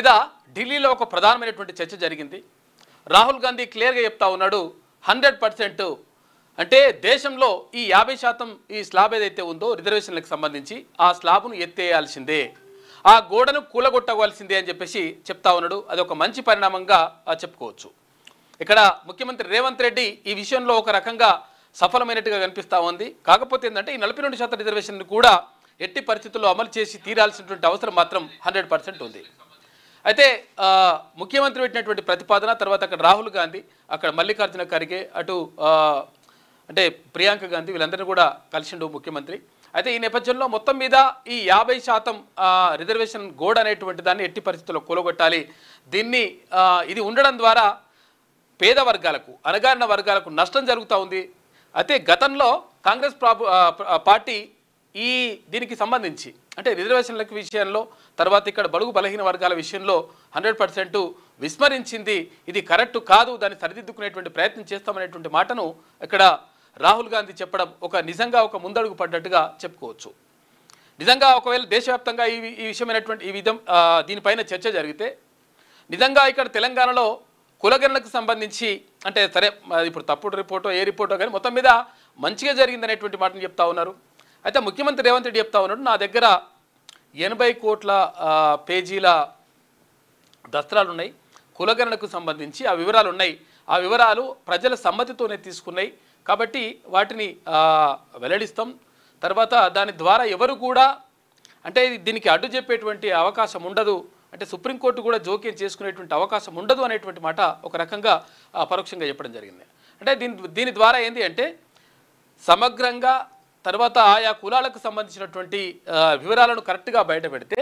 మీద ఢిల్లీలో ఒక ప్రధానమైనటువంటి చర్చ జరిగింది. రాహుల్ గాంధీ క్లియర్గా చెప్తా ఉన్నాడు 100% అంటే దేశంలో ఈ 50% ఈ స్లాబ్ ఏదైతే ఉందో రిజర్వేషన్లకు సంబంధించి ఆ స్లాబ్ను ఎత్తేయాల్సిందే, ఆ గోడను కూలగొట్టవలసిందే అని చెప్పేసి చెప్తా ఉన్నాడు. అది ఒక మంచి పరిణామంగా చెప్పుకోవచ్చు. ఇక్కడ ముఖ్యమంత్రి రేవంత్ రెడ్డి ఈ విషయంలో ఒక రకంగా సఫలమైనట్టుగా కనిపిస్తూ ఉంది. కాకపోతే ఏంటంటే ఈ 42% రిజర్వేషన్ కూడా ఎట్టి పరిస్థితుల్లో అమలు చేసి తీరాల్సినటువంటి అవసరం మాత్రం 100% ఉంది. అయితే ముఖ్యమంత్రి పెట్టినటువంటి ప్రతిపాదన తర్వాత అక్కడ రాహుల్ గాంధీ, అక్కడ మల్లికార్జున ఖర్గే, అటు అంటే ప్రియాంక గాంధీ వీళ్ళందరినీ కూడా కలిసిండు ముఖ్యమంత్రి. అయితే ఈ నేపథ్యంలో మొత్తం మీద ఈ 50% రిజర్వేషన్ గోడ అనేటువంటి దాన్ని ఎట్టి పరిస్థితుల్లో కూలగొట్టాలి. దీన్ని ఇది ఉండడం ద్వారా పేద వర్గాలకు, అణగారిన వర్గాలకు నష్టం జరుగుతూ ఉంది. అయితే గతంలో కాంగ్రెస్ పార్టీ దీనికి సంబంధించి అంటే రిజర్వేషన్ల విషయంలో తర్వాత ఇక్కడ బడుగు బలహీన వర్గాల విషయంలో 100% విస్మరించింది. ఇది కరెక్ట్ కాదు, దాన్ని సరిదిద్దుకునేటువంటి ప్రయత్నం చేస్తామనేటువంటి మాటను ఇక్కడ రాహుల్ గాంధీ చెప్పడం నిజంగా ఒక ముందడుగు పడ్డట్టుగా చెప్పుకోవచ్చు. నిజంగా ఒకవేళ దేశవ్యాప్తంగా ఈ విషయమైనటువంటి దీనిపైన చర్చ జరిగితే నిజంగా ఇక్కడ తెలంగాణలో కులగణనకు సంబంధించి అంటే సరే ఇప్పుడు తప్పుడు రిపోర్టో ఏ రిపోర్టో కానీ మొత్తం మీద మంచిగా జరిగిందనేటువంటి మాటను చెప్తా ఉన్నారు. అయితే ముఖ్యమంత్రి రేవంత్ రెడ్డి చెప్తా ఉన్నాడు, నా దగ్గర 80 కోట్ల పేజీల దస్త్రాలు ఉన్నాయి, కులగణనకు సంబంధించి ఆ వివరాలు ఉన్నాయి, ఆ వివరాలు ప్రజల సమ్మతితోనే తీసుకున్నాయి కాబట్టి వాటిని వెల్లడిస్తాం. తర్వాత దాని ద్వారా ఎవరు కూడా అంటే దీనికి అడ్డు చెప్పేటువంటి అవకాశం ఉండదు, అంటే సుప్రీంకోర్టు కూడా జోక్యం చేసుకునేటువంటి అవకాశం ఉండదు అనేటువంటి మాట ఒక రకంగా పరోక్షంగా చెప్పడం జరిగింది. అంటే దీని ద్వారా ఏంటి అంటే సమగ్రంగా తర్వాత ఆయా కులాలకు సంబంధించినటువంటి వివరాలను కరెక్ట్గా బయట పెడితే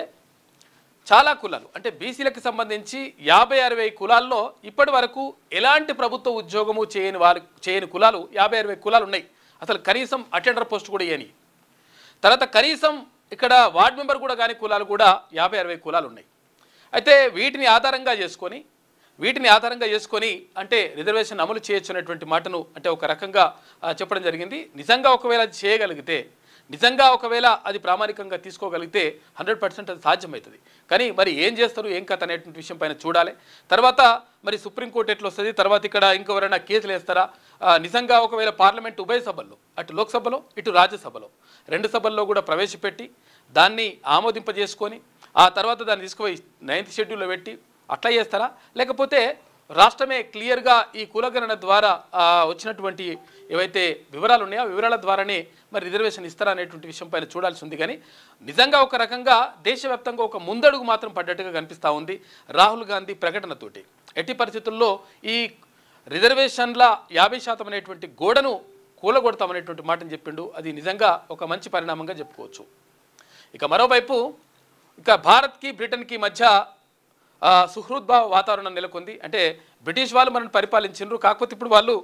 చాలా కులాలు అంటే బీసీలకు సంబంధించి 50-60 కులాల్లో ఇప్పటి వరకు ఎలాంటి ప్రభుత్వ ఉద్యోగము చేయని కులాలు 50-60 కులాలు ఉన్నాయి. అసలు కనీసం అటెండర్ పోస్ట్ కూడా ఇవ్వని, తర్వాత కనీసం ఇక్కడ వార్డు మెంబర్ కూడా కానీ కులాలు కూడా 50-60 కులాలు ఉన్నాయి. అయితే వీటిని ఆధారంగా చేసుకొని అంటే రిజర్వేషన్ అమలు చేయొచ్చు అనేటువంటి మాటను అంటే ఒక రకంగా చెప్పడం జరిగింది. నిజంగా ఒకవేళ అది చేయగలిగితే, నిజంగా ఒకవేళ అది ప్రామాణికంగా తీసుకోగలిగితే 100% అది సాధ్యమవుతుంది. కానీ మరి ఏం చేస్తారు ఏం కథ అనేటువంటి విషయం పైన చూడాలి. తర్వాత మరి సుప్రీంకోర్టు ఎట్లా వస్తుంది, తర్వాత ఇక్కడ ఇంకెవరైనా కేసులు వేస్తారా, నిజంగా ఒకవేళ పార్లమెంట్ ఉభయ సభల్లో అటు లోక్సభలో ఇటు రాజ్యసభలో 2 సభల్లో కూడా ప్రవేశపెట్టి దాన్ని ఆమోదింపజేసుకొని ఆ తర్వాత దాన్ని తీసుకుపోయి 9th షెడ్యూల్లో పెట్టి అట్లా చేస్తారా, లేకపోతే రాష్ట్రమే క్లియర్గా ఈ కులగణన ద్వారా వచ్చినటువంటి ఏవైతే వివరాలు ఉన్నాయో ఆ వివరాల ద్వారానే మరి రిజర్వేషన్ ఇస్తారా అనేటువంటి విషయం పైన చూడాల్సి ఉంది. కానీ నిజంగా ఒక రకంగా దేశవ్యాప్తంగా ఒక ముందడుగు మాత్రం పడ్డట్టుగా కనిపిస్తూ ఉంది రాహుల్ గాంధీ ప్రకటనతోటి. ఎట్టి పరిస్థితుల్లో ఈ రిజర్వేషన్ల 50% అనేటువంటి గోడను కూలగొడతామనేటువంటి మాటను చెప్పిండు. అది నిజంగా ఒక మంచి పరిణామంగా చెప్పుకోవచ్చు. ఇక మరోవైపు ఇక భారత్కి బ్రిటన్కి మధ్య సుహృద్భావ వాతావరణం నెలకొంది. అంటే బ్రిటిష్ వాళ్ళు మనల్ని పరిపాలించారు, కాకపోతే ఇప్పుడు వాళ్ళు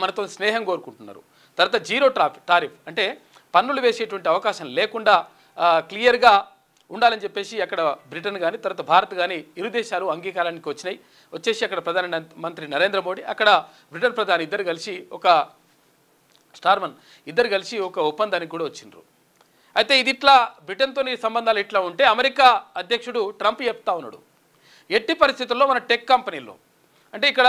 మనతో స్నేహం కోరుకుంటున్నారు. తర్వాత జీరో టారిఫ్ అంటే పన్నులు వేసేటువంటి అవకాశం లేకుండా క్లియర్గా ఉండాలని చెప్పేసి అక్కడ బ్రిటన్ కానీ తర్వాత భారత్ కానీ ఇరు దేశాలు అంగీకారానికి వచ్చేసి అక్కడ ప్రధానమంత్రి నరేంద్ర మోడీ, అక్కడ బ్రిటన్ ప్రధాని ఇద్దరు కలిసి ఒక ఒప్పందానికి కూడా వచ్చిండ్రు. అయితే ఇది ఇట్లా బ్రిటన్తోని సంబంధాలు ఇట్లా ఉంటే అమెరికా అధ్యక్షుడు ట్రంప్ చెప్తా ఉన్నాడు, ఎట్టి పరిస్థితుల్లో మన టెక్ కంపెనీల్లో అంటే ఇక్కడ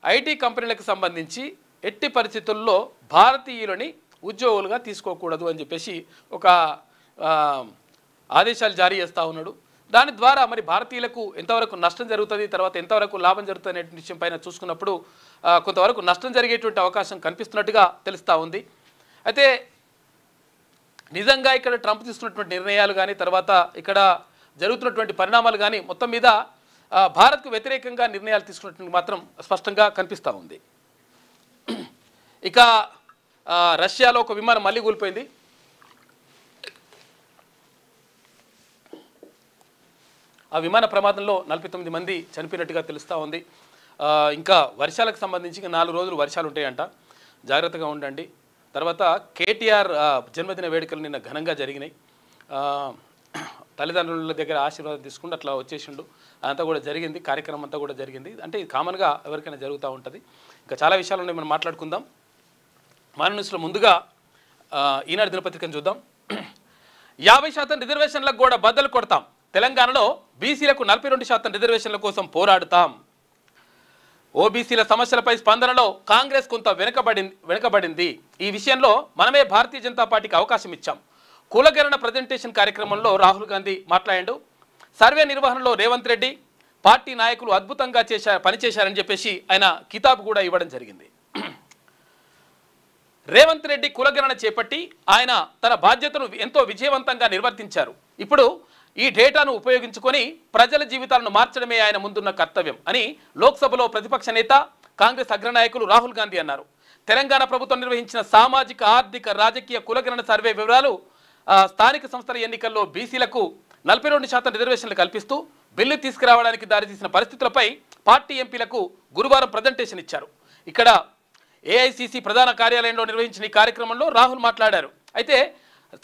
ఐటీ కంపెనీలకు సంబంధించి ఎట్టి పరిస్థితుల్లో భారతీయులని ఉద్యోగులుగా తీసుకోకూడదు అని చెప్పేసి ఒక ఆదేశాలు జారీ చేస్తూ ఉన్నాడు. దాని ద్వారా మరి భారతీయులకు ఎంతవరకు నష్టం జరుగుతుంది, తర్వాత ఎంతవరకు లాభం జరుగుతుంది అనే విషయం పైన చూసుకున్నప్పుడు కొంతవరకు నష్టం జరిగేటువంటి అవకాశం కనిపిస్తున్నట్టుగా తెలుస్తూ ఉంది. అయితే నిజంగా ఇక్కడ ట్రంప్ తీసుకున్నటువంటి నిర్ణయాలు కానీ తర్వాత ఇక్కడ జరుగుతున్నటువంటి పరిణామాలు కానీ మొత్తం మీద భారత్కు వ్యతిరేకంగా నిర్ణయాలు తీసుకున్నటువంటి మాత్రం స్పష్టంగా కనిపిస్తూ ఉంది. ఇక రష్యాలో ఒక విమానం మళ్ళీ కూలిపోయింది. ఆ విమాన ప్రమాదంలో 49 మంది చనిపోయినట్టుగా తెలుస్తూ ఉంది. ఇంకా వర్షాలకు సంబంధించి 4 రోజులు వర్షాలు ఉంటాయంట, జాగ్రత్తగా ఉండండి. తర్వాత కేటీఆర్ జన్మదిన వేడుకలు నిన్న ఘనంగా జరిగినాయి. తల్లిదండ్రుల దగ్గర ఆశీర్వాదం తీసుకుంటూ అట్లా వచ్చేసిండు, అదంతా కూడా జరిగింది, కార్యక్రమం అంతా కూడా జరిగింది. అంటే ఇది కామన్గా ఎవరికైనా జరుగుతూ ఉంటుంది. ఇంకా చాలా విషయాలు ఉన్నాయి, మనం మాట్లాడుకుందాం. మన న్యూస్లో ముందుగా ఈనాడు దినపత్రికను చూద్దాం. 50% రిజర్వేషన్లకు కూడా బద్దలు కొడతాం, తెలంగాణలో బీసీలకు 42% రిజర్వేషన్ల కోసం పోరాడుతాం. ఓబీసీల సమస్యలపై స్పందనలో కాంగ్రెస్ కొంత వెనుకబడింది. ఈ విషయంలో మనమే భారతీయ జనతా పార్టీకి అవకాశం ఇచ్చాం. కులగణన ప్రజెంటేషన్ కార్యక్రమంలో రాహుల్ గాంధీ మాట్లాడాడు. సర్వే నిర్వహణలో రేవంత్ రెడ్డి పార్టీ నాయకులు అద్భుతంగా పనిచేశారని చెప్పేసి ఆయన కితాబు కూడా ఇవ్వడం జరిగింది. రేవంత్ రెడ్డి కులగణన చేపట్టి ఆయన తన బాధ్యతను ఎంతో విజయవంతంగా నిర్వర్తించారు. ఇప్పుడు ఈ డేటాను ఉపయోగించుకొని ప్రజల జీవితాలను మార్చడమే ఆయన ముందున్న కర్తవ్యం అని లోక్సభలో ప్రతిపక్ష నేత కాంగ్రెస్ అగ్రనాయకులు రాహుల్ గాంధీ అన్నారు. తెలంగాణ ప్రభుత్వం నిర్వహించిన సామాజిక, ఆర్థిక, రాజకీయ కులగణన సర్వే వివరాలు స్థానిక సంస్థల ఎన్నికల్లో బీసీలకు 42% రిజర్వేషన్లు కల్పిస్తూ బిల్లు తీసుకురావడానికి దారితీసిన పరిస్థితులపై పార్టీ ఎంపీలకు గురువారం ప్రజెంటేషన్ ఇచ్చారు. ఇక్కడ ఏఐసిసి ప్రధాన కార్యాలయంలో నిర్వహించిన ఈ కార్యక్రమంలో రాహుల్ మాట్లాడారు. అయితే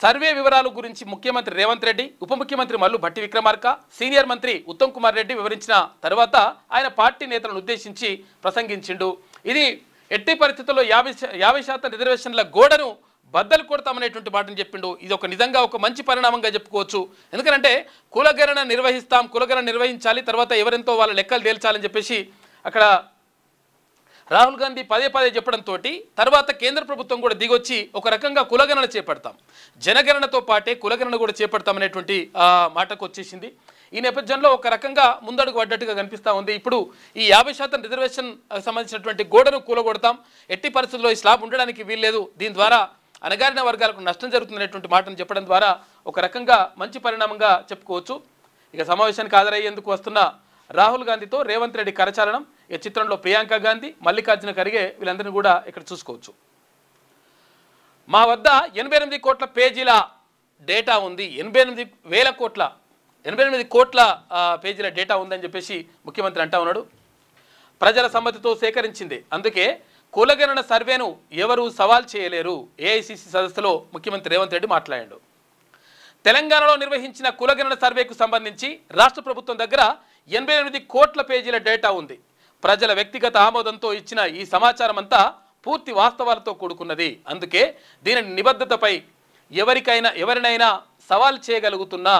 సర్వే వివరాల గురించి ముఖ్యమంత్రి రేవంత్ రెడ్డి, ఉప ముఖ్యమంత్రి మల్లు భట్టి విక్రమార్క, సీనియర్ మంత్రి ఉత్తమ్ కుమార్ రెడ్డి వివరించిన తర్వాత ఆయన పార్టీ నేతలను ఉద్దేశించి ప్రసంగించిండు. ఇది ఎట్టి పరిస్థితుల్లో 50% రిజర్వేషన్ల గోడను బద్దలు కొడతామనేటువంటి మాటను చెప్పిండు. ఇది నిజంగా ఒక మంచి పరిణామంగా చెప్పుకోవచ్చు. ఎందుకంటే కులగణన నిర్వహిస్తాం, కులగణన నిర్వహించాలి, తర్వాత ఎవరెంతో వాళ్ళ లెక్కలు తేల్చాలని చెప్పేసి అక్కడ రాహుల్ గాంధీ పదే పదే చెప్పడంతో తర్వాత కేంద్ర ప్రభుత్వం కూడా దిగొచ్చి ఒక రకంగా కులగణన చేపడతాం, జనగణనతో పాటే కులగణన కూడా చేపడతామనేటువంటి మాటకు వచ్చేసింది. ఈ నేపథ్యంలో ఒక రకంగా ముందడుగు పడ్డట్టుగా కనిపిస్తూ ఉంది. ఇప్పుడు ఈ 50% రిజర్వేషన్ సంబంధించినటువంటి గోడను కూలగొడతాం, ఎట్టి పరిస్థితుల్లో ఈ స్లాబ్ ఉండడానికి వీల్లేదు, దీని ద్వారా అణగారిన వర్గాలకు నష్టం జరుగుతున్నటువంటి మాటను చెప్పడం ద్వారా ఒక రకంగా మంచి పరిణామంగా చెప్పుకోవచ్చు. ఇక సమావేశానికి హాజరయ్యేందుకు వస్తున్న రాహుల్ గాంధీతో రేవంత్ రెడ్డి కరచాలనం. ఈ చిత్రంలో ప్రియాంక గాంధీ, మల్లికార్జున ఖర్గే వీళ్ళందరినీ కూడా ఇక్కడ చూసుకోవచ్చు. మా వద్ద 88 కోట్ల పేజీల డేటా ఉంది, 88 కోట్ల పేజీల డేటా ఉందని చెప్పేసి ముఖ్యమంత్రి అంటా ఉన్నాడు. ప్రజల సమ్మతితో సేకరించింది, అందుకే కులగణన సర్వేను ఎవరూ సవాల్ చేయలేరు. ఏఐసిసి సదస్సులో ముఖ్యమంత్రి రేవంత్ రెడ్డి మాట్లాడాడు. తెలంగాణలో నిర్వహించిన కులగణన సర్వేకు సంబంధించి రాష్ట్ర ప్రభుత్వం దగ్గర 88 కోట్ల పేజీల డేటా ఉంది. ప్రజల వ్యక్తిగత ఆమోదంతో ఇచ్చిన ఈ సమాచారం అంతా పూర్తి వాస్తవాలతో కూడుకున్నది. అందుకే దీని నిబద్ధతపై ఎవరినైనా సవాల్ చేయగలుగుతున్నా.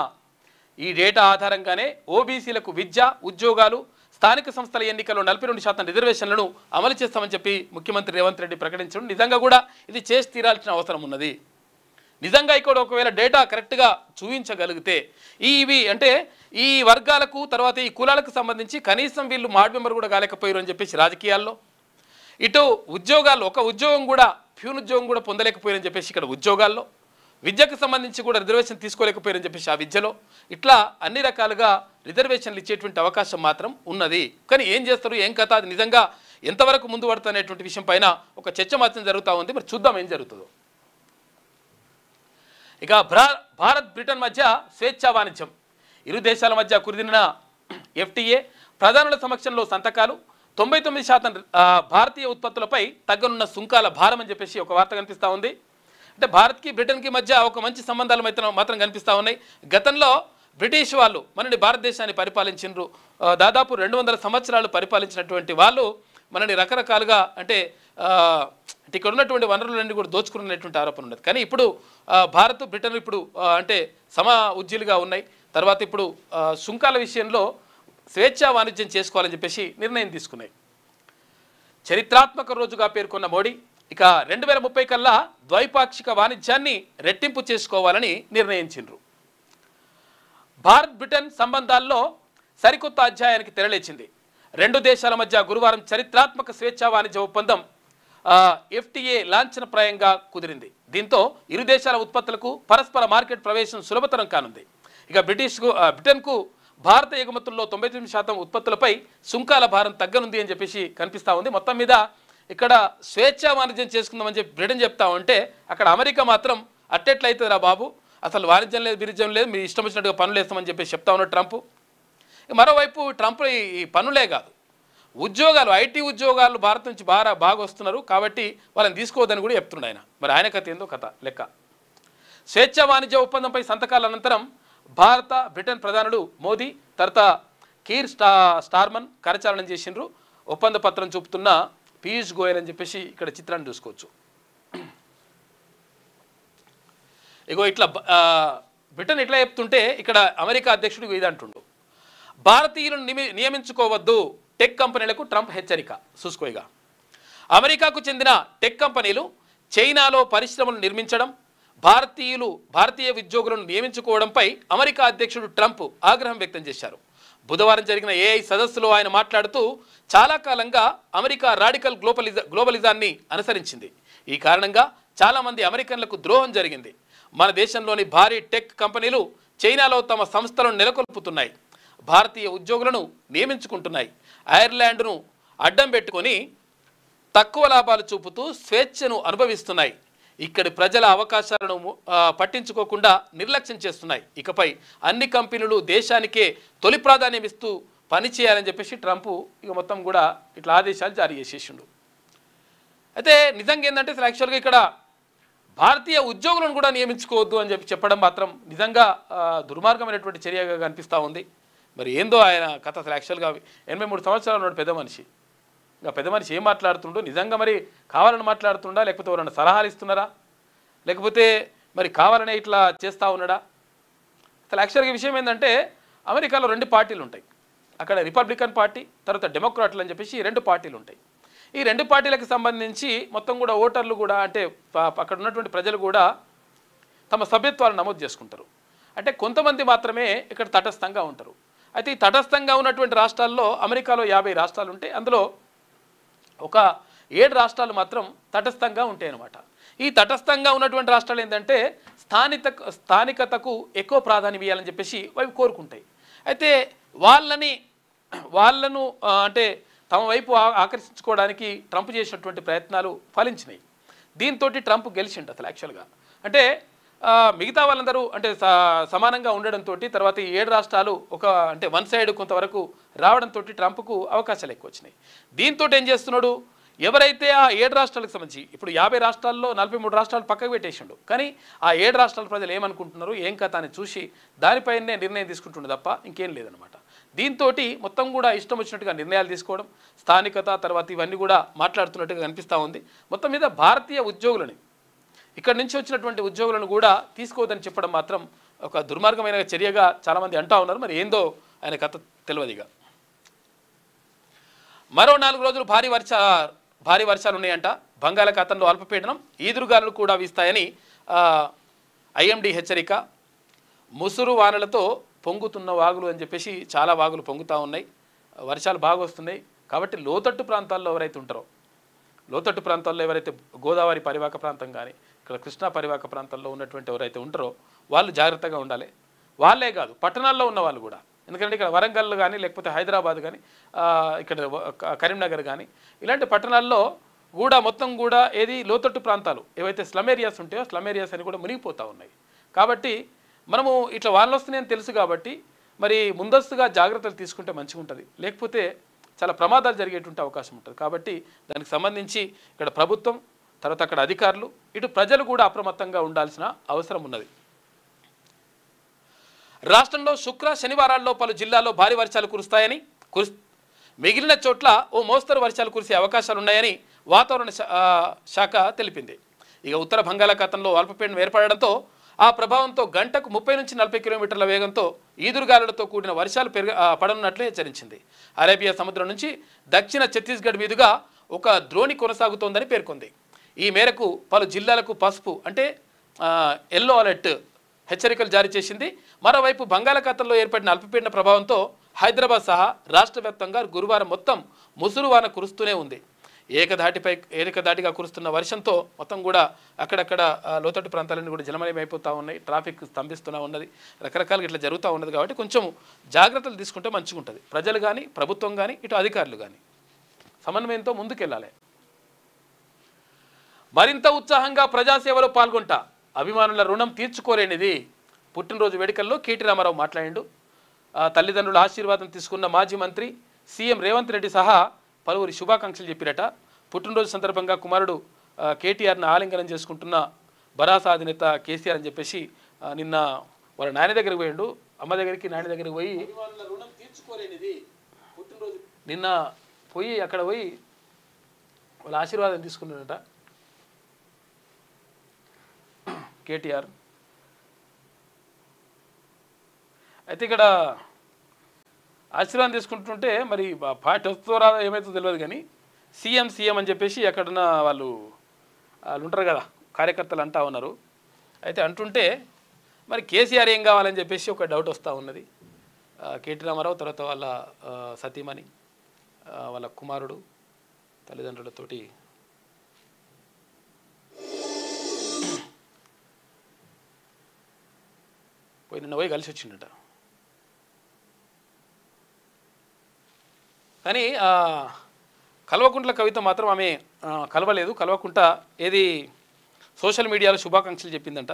ఈ డేటా ఆధారంగానే ఓబీసీలకు విద్య, ఉద్యోగాలు, స్థానిక సంస్థల ఎన్నికల్లో 42% రిజర్వేషన్లను అమలు చేస్తామని చెప్పి ముఖ్యమంత్రి రేవంత్ రెడ్డి ప్రకటించడం నిజంగా కూడా ఇది చేసి తీరాల్సిన అవసరం ఉన్నది. నిజంగా ఇక్కడ ఒకవేళ డేటా కరెక్ట్గా చూపించగలిగితే ఇవి అంటే ఈ వర్గాలకు తర్వాత ఈ కులాలకు సంబంధించి కనీసం వీళ్ళు వార్డ్ మెంబర్ కూడా కాలేకపోయారు అని చెప్పేసి రాజకీయాల్లో, ఇటు ఉద్యోగాల్లో ఒక ఉద్యోగం కూడా ప్యూన్ ఉద్యోగం కూడా పొందలేకపోయారని చెప్పేసి ఇక్కడ ఉద్యోగాల్లో, విద్యకు సంబంధించి కూడా రిజర్వేషన్ తీసుకోలేకపోయారని చెప్పేసి ఆ విద్యలో, ఇట్లా అన్ని రకాలుగా రిజర్వేషన్లు ఇచ్చేటువంటి అవకాశం మాత్రం ఉన్నది. కానీ ఏం చేస్తారు, ఏం కథ, అది నిజంగా ఎంతవరకు ముందు పడుతున్నటువంటి విషయం పైన ఒక చర్చ మాత్రం జరుగుతూ ఉంది. మరి చూద్దాం ఏం జరుగుతుందో. ఇక భారత్ బ్రిటన్ మధ్య స్వేచ్ఛా వాణిజ్యం, ఇరు దేశాల మధ్య కుదిరిన ఎఫ్టీఏ ప్రధానుల సమక్షంలో సంతకాలు, 99% భారతీయ ఉత్పత్తులపై తగ్గనున్న సుంకాల భారం అని చెప్పేసి ఒక వార్త కనిపిస్తూ ఉంది. అంటే భారత్కి బ్రిటన్కి మధ్య ఒక మంచి సంబంధాలు మాత్రం కనిపిస్తూ ఉన్నాయి. గతంలో బ్రిటిష్ వాళ్ళు మనని భారతదేశాన్ని పరిపాలించారు. దాదాపు 200 సంవత్సరాలు పరిపాలించినటువంటి వాళ్ళు మనని రకరకాలుగా అంటే ఇక్కడ ఉన్నటువంటి వనరులన్నీ కూడా దోచుకున్నటువంటి ఆరోపణ ఉన్నది. కానీ ఇప్పుడు భారత్ బ్రిటన్ ఇప్పుడు అంటే సమ ఉజ్జీలుగా ఉన్నాయి. తర్వాత ఇప్పుడు సుంకాల విషయంలో స్వేచ్ఛా వాణిజ్యం చేసుకోవాలని చెప్పేసి నిర్ణయం తీసుకున్నాయి. చరిత్రాత్మక రోజుగా పేర్కొన్న మోడీ ఇక 2030 కల్లా ద్వైపాక్షిక వాణిజ్యాన్ని రెట్టింపు చేసుకోవాలని నిర్ణయించారు. భారత్ బ్రిటన్ సంబంధాల్లో సరికొత్త అధ్యాయానికి తెరలేచింది. రెండు దేశాల మధ్య గురువారం చరిత్రాత్మక స్వేచ్ఛా వాణిజ్య ఒప్పందం ఎఫ్టీఏ లాంఛనప్రాయంగా కుదిరింది. దీంతో ఇరు దేశాల ఉత్పత్తులకు పరస్పర మార్కెట్ ప్రవేశం సులభతరం కానుంది. ఇక బ్రిటన్కు భారత ఎగుమతుల్లో 99% ఉత్పత్తులపై సుంకాల భారం తగ్గనుంది అని చెప్పేసి కనిపిస్తూ ఉంది. మొత్తం మీద ఇక్కడ స్వేచ్ఛా వాణిజ్యం చేసుకుందామని చెప్పి బ్రిటన్ చెప్తా ఉంటే అక్కడ అమెరికా మాత్రం అట్టెట్లయితుందిరా బాబు, అసలు వాణిజ్యం లేదు, బిరిజ్యం లేదు, మీరు ఇష్టం వచ్చినట్టుగా పనులు వేస్తామని చెప్పేసి చెప్తా ఉన్నాడు ట్రంప్. మరోవైపు ట్రంప్ ఈ పనులే కాదు, ఉద్యోగాలు, ఐటీ ఉద్యోగాలు భారత్ నుంచి బాగా వస్తున్నారు కాబట్టి వాళ్ళని తీసుకోవద్దని కూడా చెప్తున్నాడు ఆయన. మరి ఆయన కథ ఏందో కథ లెక్క. స్వేచ్ఛా వాణిజ్య ఒప్పందంపై సంతకాల అనంతరం భారత బ్రిటన్ ప్రధానులు మోదీ తర్వాత కీర్ స్టార్మన్ కరచాలనం చేసిండ్రు. ఒప్పంద పత్రం చూపుతున్న పీయూష్ గోయల్ అని చెప్పేసి ఇక్కడ చిత్రాన్ని చూసుకోవచ్చు. ఇగో ఇట్లా బ్రిటన్ ఇట్లా చెప్తుంటే ఇక్కడ అమెరికా అధ్యక్షుడు ఇది అంటుండు, భారతీయులను నియమించుకోవద్దు టెక్ కంపెనీలకు ట్రంప్ హెచ్చరిక. చూసుకోయిగా, అమెరికాకు చెందిన టెక్ కంపెనీలు చైనాలో పరిశ్రమలు నిర్మించడం, భారతీయ ఉద్యోగులను నియమించుకోవడంపై అమెరికా అధ్యక్షుడు ట్రంప్ ఆగ్రహం వ్యక్తం చేశారు. బుధవారం జరిగిన ఏఐ సదస్సులో ఆయన మాట్లాడుతూ, చాలా కాలంగా అమెరికా రాడికల్ గ్లోబలిజాన్ని అనుసరించింది. ఈ కారణంగా చాలామంది అమెరికన్లకు ద్రోహం జరిగింది. మన దేశంలోని భారీ టెక్ కంపెనీలు చైనాలో తమ సంస్థలను నెలకొల్పుతున్నాయి, భారతీయ ఉద్యోగులను నియమించుకుంటున్నాయి, ఐర్లాండ్ను అడ్డం పెట్టుకొని తక్కువ లాభాలు చూపుతూ స్వేచ్ఛను అనుభవిస్తున్నాయి, ఇక్కడి ప్రజల అవకాశాలను పట్టించుకోకుండా నిర్లక్ష్యం చేస్తున్నాయి. ఇకపై అన్ని కంపెనీలు దేశానికే తొలి ప్రాధాన్యం ఇస్తూ పనిచేయాలని చెప్పేసి ట్రంప్ ఇక మొత్తం కూడా ఇట్లా ఆదేశాలు జారీ చేసేసిండు. అయితే నిజంగా ఏంటంటే అసలు యాక్చువల్గా ఇక్కడ భారతీయ ఉద్యోగులను కూడా నియమించుకోవద్దు అని చెప్పడం మాత్రం నిజంగా దుర్మార్గమైనటువంటి చర్యగా కనిపిస్తూ ఉంది. మరి ఏందో ఆయన కథ. అసలు యాక్చువల్గా 83 సంవత్సరాలు ఉన్నాడు పెద్ద మనిషి. ఇంకా పెద్ద మనిషి ఏం మాట్లాడుతుండో, నిజంగా మరి కావాలని మాట్లాడుతుండా, లేకపోతే ఎవరైనా సలహాలు ఇస్తున్నారా, లేకపోతే మరి కావాలనే ఇట్లా చేస్తూ ఉన్నాడా? అసలు యాక్చువల్గా విషయం ఏంటంటే అమెరికాలో 2 పార్టీలు ఉంటాయి. అక్కడ రిపబ్లికన్ పార్టీ, తర్వాత డెమోక్రాట్లు అని చెప్పేసి 2 పార్టీలు ఉంటాయి. ఈ 2 పార్టీలకు సంబంధించి మొత్తం కూడా ఓటర్లు కూడా, అంటే అక్కడ ఉన్నటువంటి ప్రజలు కూడా తమ సభ్యత్వాలను నమోదు చేసుకుంటారు. అంటే కొంతమంది మాత్రమే ఇక్కడ తటస్థంగా ఉంటారు. అయితే ఈ తటస్థంగా ఉన్నటువంటి రాష్ట్రాల్లో అమెరికాలో 50 రాష్ట్రాలు ఉంటాయి. అందులో ఒక 7 రాష్ట్రాలు మాత్రం తటస్థంగా ఉంటాయి అన్నమాట. ఈ తటస్థంగా ఉన్నటువంటి రాష్ట్రాలు ఏంటంటే స్థానికతకు ఎక్కువ ప్రాధాన్యం ఇవ్వాలని చెప్పేసి అవి కోరుకుంటాయి. అయితే వాళ్ళను అంటే తమ వైపు ఆకర్షించుకోవడానికి ట్రంప్ చేసినటువంటి ప్రయత్నాలు ఫలించినాయి. దీంతో ట్రంప్ గెలిచిండు అసలు యాక్చువల్గా. అంటే మిగతా వాళ్ళందరూ అంటే సమానంగా ఉండడంతో తర్వాత ఈ 7 రాష్ట్రాలు అంటే వన్ సైడ్ కొంతవరకు రావడంతో ట్రంప్కు అవకాశాలు ఎక్కువ వచ్చినాయి. దీంతో ఏం చేస్తున్నాడు, ఎవరైతే ఆ 7 రాష్ట్రాలకు సంబంధించి ఇప్పుడు 50 రాష్ట్రాల్లో 43 రాష్ట్రాలు పక్కకు పెట్టేసిండు, కానీ ఆ 7 రాష్ట్రాల ప్రజలు ఏమనుకుంటున్నారు, ఏం కథ అని చూసి దానిపైనే నిర్ణయం తీసుకుంటుండే తప్ప ఇంకేం లేదనమాట. దీంతో మొత్తం కూడా ఇష్టం వచ్చినట్టుగా నిర్ణయాలు తీసుకోవడం, స్థానికత తర్వాత ఇవన్నీ కూడా మాట్లాడుతున్నట్టుగా కనిపిస్తూ ఉంది. మొత్తం మీద భారతీయ ఉద్యోగులని, ఇక్కడి నుంచి వచ్చినటువంటి ఉద్యోగులను కూడా తీసుకోవద్దని చెప్పడం మాత్రం ఒక దుర్మార్గమైన చర్యగా చాలామంది అంటూ ఉన్నారు. మరి ఏందో ఆయన కథ తెలియదుగా. మరో 4 రోజులు భారీ వర్షాలు ఉన్నాయంట. బంగాళాఖాతంలో అల్పపీడనం, ఈదురుగాలులు కూడా వీస్తాయని ఐఎండీ హెచ్చరిక. ముసురు వానలతో పొంగుతున్న వాగులు అని చెప్పేసి చాలా వాగులు పొంగుతూ ఉన్నాయి. వర్షాలు బాగా వస్తున్నాయి కాబట్టి లోతట్టు ప్రాంతాల్లో ఎవరైతే గోదావరి పరివాహక ప్రాంతం కానీ ఇక్కడ కృష్ణా పరివాహక ప్రాంతాల్లో ఉన్నటువంటి ఎవరైతే ఉంటారో వాళ్ళు జాగ్రత్తగా ఉండాలి. వాళ్ళే కాదు, పట్టణాల్లో ఉన్న వాళ్ళు కూడా. ఎందుకంటే ఇక్కడ వరంగల్ కానీ లేకపోతే హైదరాబాద్ కానీ ఇక్కడ కరీంనగర్ కానీ ఇలాంటి పట్టణాల్లో కూడా మొత్తం కూడా లోతట్టు ప్రాంతాలు ఏవైతే స్లమ్ ఏరియాస్ ఉంటాయో స్లమ్ ఏరియాస్ అని కూడా మునిగిపోతూ ఉన్నాయి. కాబట్టి మనము ఇట్లా వాళ్ళు వస్తున్నాయని తెలుసు కాబట్టి మరి ముందస్తుగా జాగ్రత్తలు తీసుకుంటే మంచిగా ఉంటుంది, లేకపోతే చాలా ప్రమాదాలు జరిగేటువంటి అవకాశం ఉంటుంది. కాబట్టి దానికి సంబంధించి ఇక్కడ ప్రభుత్వం తర్వాత అక్కడ అధికారులు ఇటు ప్రజలు కూడా అప్రమత్తంగా ఉండాల్సిన అవసరం ఉన్నది. రాష్ట్రంలో శుక్ర శనివారాల్లో పలు జిల్లాల్లో భారీ వర్షాలు కురుస్తాయని, మిగిలిన చోట్ల ఓ మోస్తరు వర్షాలు కురిసే అవకాశాలున్నాయని వాతావరణ శాఖ తెలిపింది. ఇక ఉత్తర బంగాళాఖాతంలో అల్పపీడనం ఏర్పడడంతో ఆ ప్రభావంతో గంటకు 30 నుంచి 40 కిలోమీటర్ల వేగంతో ఈదురుగాలులతో కూడిన వర్షాలు పడనున్నట్లు హెచ్చరించింది. అరేబియా సముద్రం నుంచి దక్షిణ ఛత్తీస్గఢ్ మీదుగా ఒక ద్రోణి కొనసాగుతోందని పేర్కొంది. ఈ మేరకు పలు జిల్లాలకు పసుపు అంటే ఎల్లో అలర్ట్ హెచ్చరికలు జారీ చేసింది. మరోవైపు బంగాళాఖాతంలో ఏర్పడిన అల్పపీడన ప్రభావంతో హైదరాబాద్ సహా రాష్ట్ర వ్యాప్తంగా గురువారం మొత్తం ముసురు వాన కురుస్తూనే ఉంది. ఏకధాటిగా కురుస్తున్న వర్షంతో మొత్తం కూడా అక్కడక్కడ లోతట్టు ప్రాంతాలన్నీ కూడా జలమయం అయిపోతూ ఉన్నాయి, ట్రాఫిక్ స్తంభిస్తూనే ఉన్నది, రకరకాలుగా ఇట్లా జరుగుతూ ఉన్నది. కాబట్టి కొంచెం జాగ్రత్తలు తీసుకుంటే మంచిగా ఉంటుంది. ప్రజలు కానీ ప్రభుత్వం కానీ ఇటు అధికారులు కానీ సమన్వయంతో ముందుకెళ్ళాలి. మరింత ఉత్సాహంగా ప్రజాసేవలో పాల్గొంటా, అభిమానుల రుణం తీర్చుకోలేనిది. పుట్టినరోజు వేడుకల్లో కేటీ రామారావు మాట్లాడిండు. తల్లిదండ్రుల ఆశీర్వాదం తీసుకున్న మాజీ మంత్రి సీఎం రేవంత్ రెడ్డి సహా పలువురి శుభాకాంక్షలు చెప్పిరట. పుట్టినరోజు సందర్భంగా కుమారుడు కేటీఆర్ని ఆలింగనం చేసుకుంటున్న భరాసా అధినేత కేసీఆర్ అని చెప్పేసి నిన్న వాళ్ళ నాయన దగ్గరికి పోయిండు. అమ్మ దగ్గరికి నాయన దగ్గరికి పోయి అభిమానుల రుణం తీర్చుకోలేనిది పుట్టినరోజు నిన్న పోయి అక్కడ పోయి వాళ్ళ ఆశీర్వాదం తీసుకున్నాడట కేటీఆర్. అయితే ఇక్కడ ఆశీర్వాదం తీసుకుంటుంటే మరి పార్టీ వస్తుందో రాదో ఏమవుతుందో తెలియదు కానీ సీఎం అని చెప్పేసి అక్కడున్న వాళ్ళు ఉంటారు కదా కార్యకర్తలు అంటా ఉన్నారు. అయితే అంటుంటే మరి కేసీఆర్ ఏం కావాలని చెప్పేసి ఒక డౌట్ వస్తూ ఉన్నది. కేటీ రామారావు తర్వాత వాళ్ళ సతీమణి వాళ్ళ కుమారుడు తల్లిదండ్రులతోటి పోయి కలిసి వచ్చిండట. కానీ కల్వకుంట్ల కవిత మాత్రం ఆమె కలవలేదు. కల్వకుంట ఏది సోషల్ మీడియాలో శుభాకాంక్షలు చెప్పిందంట.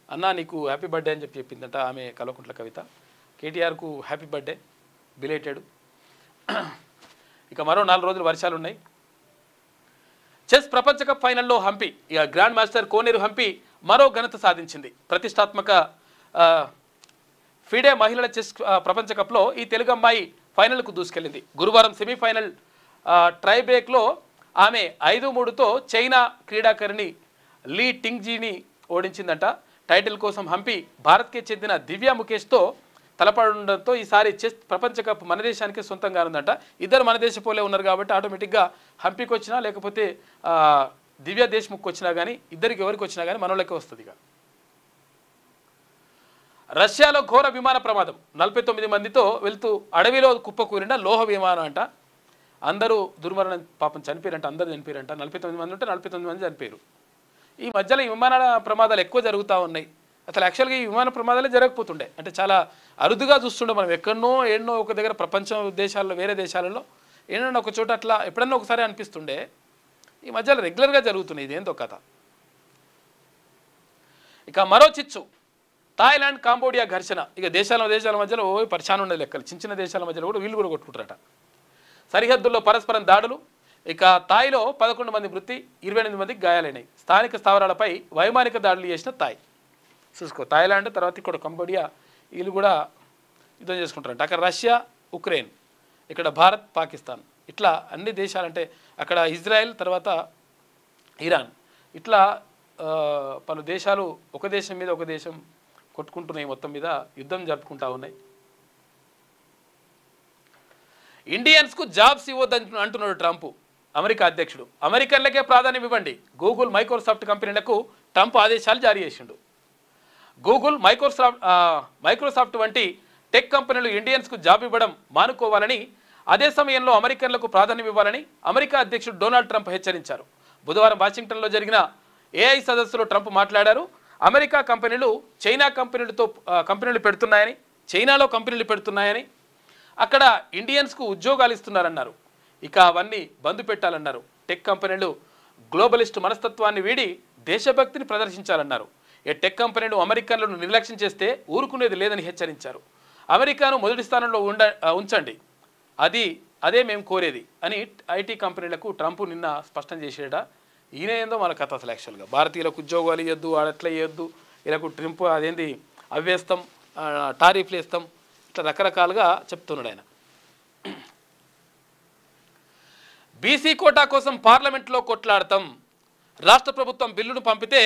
అన్నా నీకు హ్యాపీ బర్త్డే అని చెప్పిందంట ఆమె Kalvakuntla Kavitha. కేటీఆర్కు happy birthday belated. ఇక మరో 4 రోజులు వర్షాలు ఉన్నాయి. చెస్ ప్రపంచ కప్ ఫైనల్లో హంపి ఇక గ్రాండ్ మాస్టర్ కోనేరు హంపి మరో ఘనత సాధించింది. ప్రతిష్టాత్మక ఫిడే మహిళల చెస్ ప్రపంచ కప్లో ఈ తెలుగు అమ్మాయి ఫైనల్కు దూసుకెళ్ళింది. గురువారం సెమీఫైనల్ ట్రై బ్రేక్లో ఆమె 5-3తో చైనా క్రీడాకారిణి లీ టింగ్జీని ఓడించిందంట. టైటిల్ కోసం హంపి భారత్కే చెందిన దివ్యా ముఖేష్తో తలపడడంతో ఈసారి చెస్ ప్రపంచ కప్ మన దేశానికి సొంతంగా ఉందంట. ఇద్దరు మన దేశ పోలే ఉన్నారు కాబట్టి ఆటోమేటిక్గా హంపికి వచ్చినా లేకపోతే దివ్యా దేశ్ముఖ్కి వచ్చినా కానీ ఇద్దరికి ఎవరికి వచ్చినా కానీ మనోళ్ళకే వస్తుంది. ఇక రష్యాలో ఘోర విమాన ప్రమాదం. 49 మందితో వెళ్తూ అడవిలో కుప్పకూలిన లోహ విమానం అంట. అందరూ దుర్మరణం పాపం చనిపోయారంట. అందరూ చనిపోయారంట. 49 మంది ఉంటే 49 మంది చనిపోయారు. ఈ మధ్యలో ఈ విమాన ప్రమాదాలు ఎక్కువ జరుగుతూ ఉన్నాయి. అసలు యాక్చువల్గా ఈ విమాన ప్రమాదాలే జరగకపోతుండే. అంటే చాలా అరుదుగా చూస్తుండే మనం. ఎన్నో ఒక దగ్గర ప్రపంచ దేశాల్లో వేరే దేశాలలో ఏదైనా ఒక చోట అట్లా ఎప్పుడన్నా ఒకసారి అనిపిస్తుండే. ఈ మధ్యలో రెగ్యులర్గా జరుగుతున్నాయి. ఇదేందో కథ. ఇక మరో చిచ్చు థాయిలాండ్ కాంబోడియా ఘర్షణ. ఇక దేశాల మధ్యలో పరిశాన్ ఉండే లెక్కలు. చిన్న దేశాల మధ్యలో కూడా వీళ్ళు కూడా కొట్టుకుంటారట. సరిహద్దుల్లో పరస్పరం దాడులు. ఇక థాయిలో 11 మంది మృతి 28 మందికి గాయాలైనాయి. స్థానిక స్థావరాలపై వైమానిక దాడులు చేసిన థాయ్. చూసుకో థాయిలాండ్ తర్వాత ఇక్కడ కంబోడియా వీళ్ళు కూడా యుద్ధం చేసుకుంటారంట. అక్కడ రష్యా ఉక్రెయిన్, ఇక్కడ భారత్ పాకిస్తాన్, ఇట్లా అన్ని దేశాలంటే అక్కడ ఇజ్రాయెల్ తర్వాత ఇరాన్, ఇట్లా పలు దేశాలు ఒక దేశం మీద ఒక దేశం కొట్టుకుంటున్నాయి. మొత్తం మీద యుద్ధం జరుపుకుంటా ఉన్నాయి. ఇండియన్స్కు జాబ్స్ ఇవ్వద్దని అంటున్నాడు ట్రంప్. అమెరికా అధ్యక్షుడు అమెరికన్లకే ప్రాధాన్యం ఇవ్వండి. గూగుల్ మైక్రోసాఫ్ట్ కంపెనీలకు ట్రంప్ ఆదేశాలు జారీ చేసిండు. గూగుల్ మైక్రోసాఫ్ట్ వంటి టెక్ కంపెనీలు ఇండియన్స్కు జాబ్ ఇవ్వడం మానుకోవాలని, అదే సమయంలో అమెరికన్లకు ప్రాధాన్యం ఇవ్వాలని అమెరికా అధ్యక్షుడు డొనాల్డ్ ట్రంప్ హెచ్చరించారు. బుధవారం వాషింగ్టన్లో జరిగిన ఏఐ సదస్సులో ట్రంప్ మాట్లాడారు. అమెరికా కంపెనీలు చైనా కంపెనీలు పెడుతున్నాయని అక్కడ ఇండియన్స్కు ఉద్యోగాలు ఇస్తున్నారన్నారు. ఇక అవన్నీ బంద్ పెట్టాలన్నారు. టెక్ కంపెనీలు గ్లోబలిస్ట్ మనస్తత్వాన్ని వీడి దేశభక్తిని ప్రదర్శించాలన్నారు. టెక్ కంపెనీలు అమెరికన్లను నిర్లక్ష్యం చేస్తే ఊరుకునేది లేదని హెచ్చరించారు. అమెరికాను మొదటి స్థానంలో ఉంచండి, అదే మేము కోరేది అని ఐటీ కంపెనీలకు ట్రంప్ నిన్న స్పష్టం చేసేట. ఈయన ఏందో మన కథ. అసలు యాక్చువల్గా భారతీయులకు ఉద్యోగాలు ఇవ్వద్దు, అట్లా ఇవ్వద్దు, వీళ్ళకు ట్రంప్ అదేంది అవ్వేస్తాం, టారిఫ్లు వేస్తాం, ఇట్లా రకరకాలుగా చెప్తున్నాడు ఆయన. బీసీ కోటా కోసం పార్లమెంట్లో కొట్లాడతాం. రాష్ట్ర ప్రభుత్వం బిల్లును పంపితే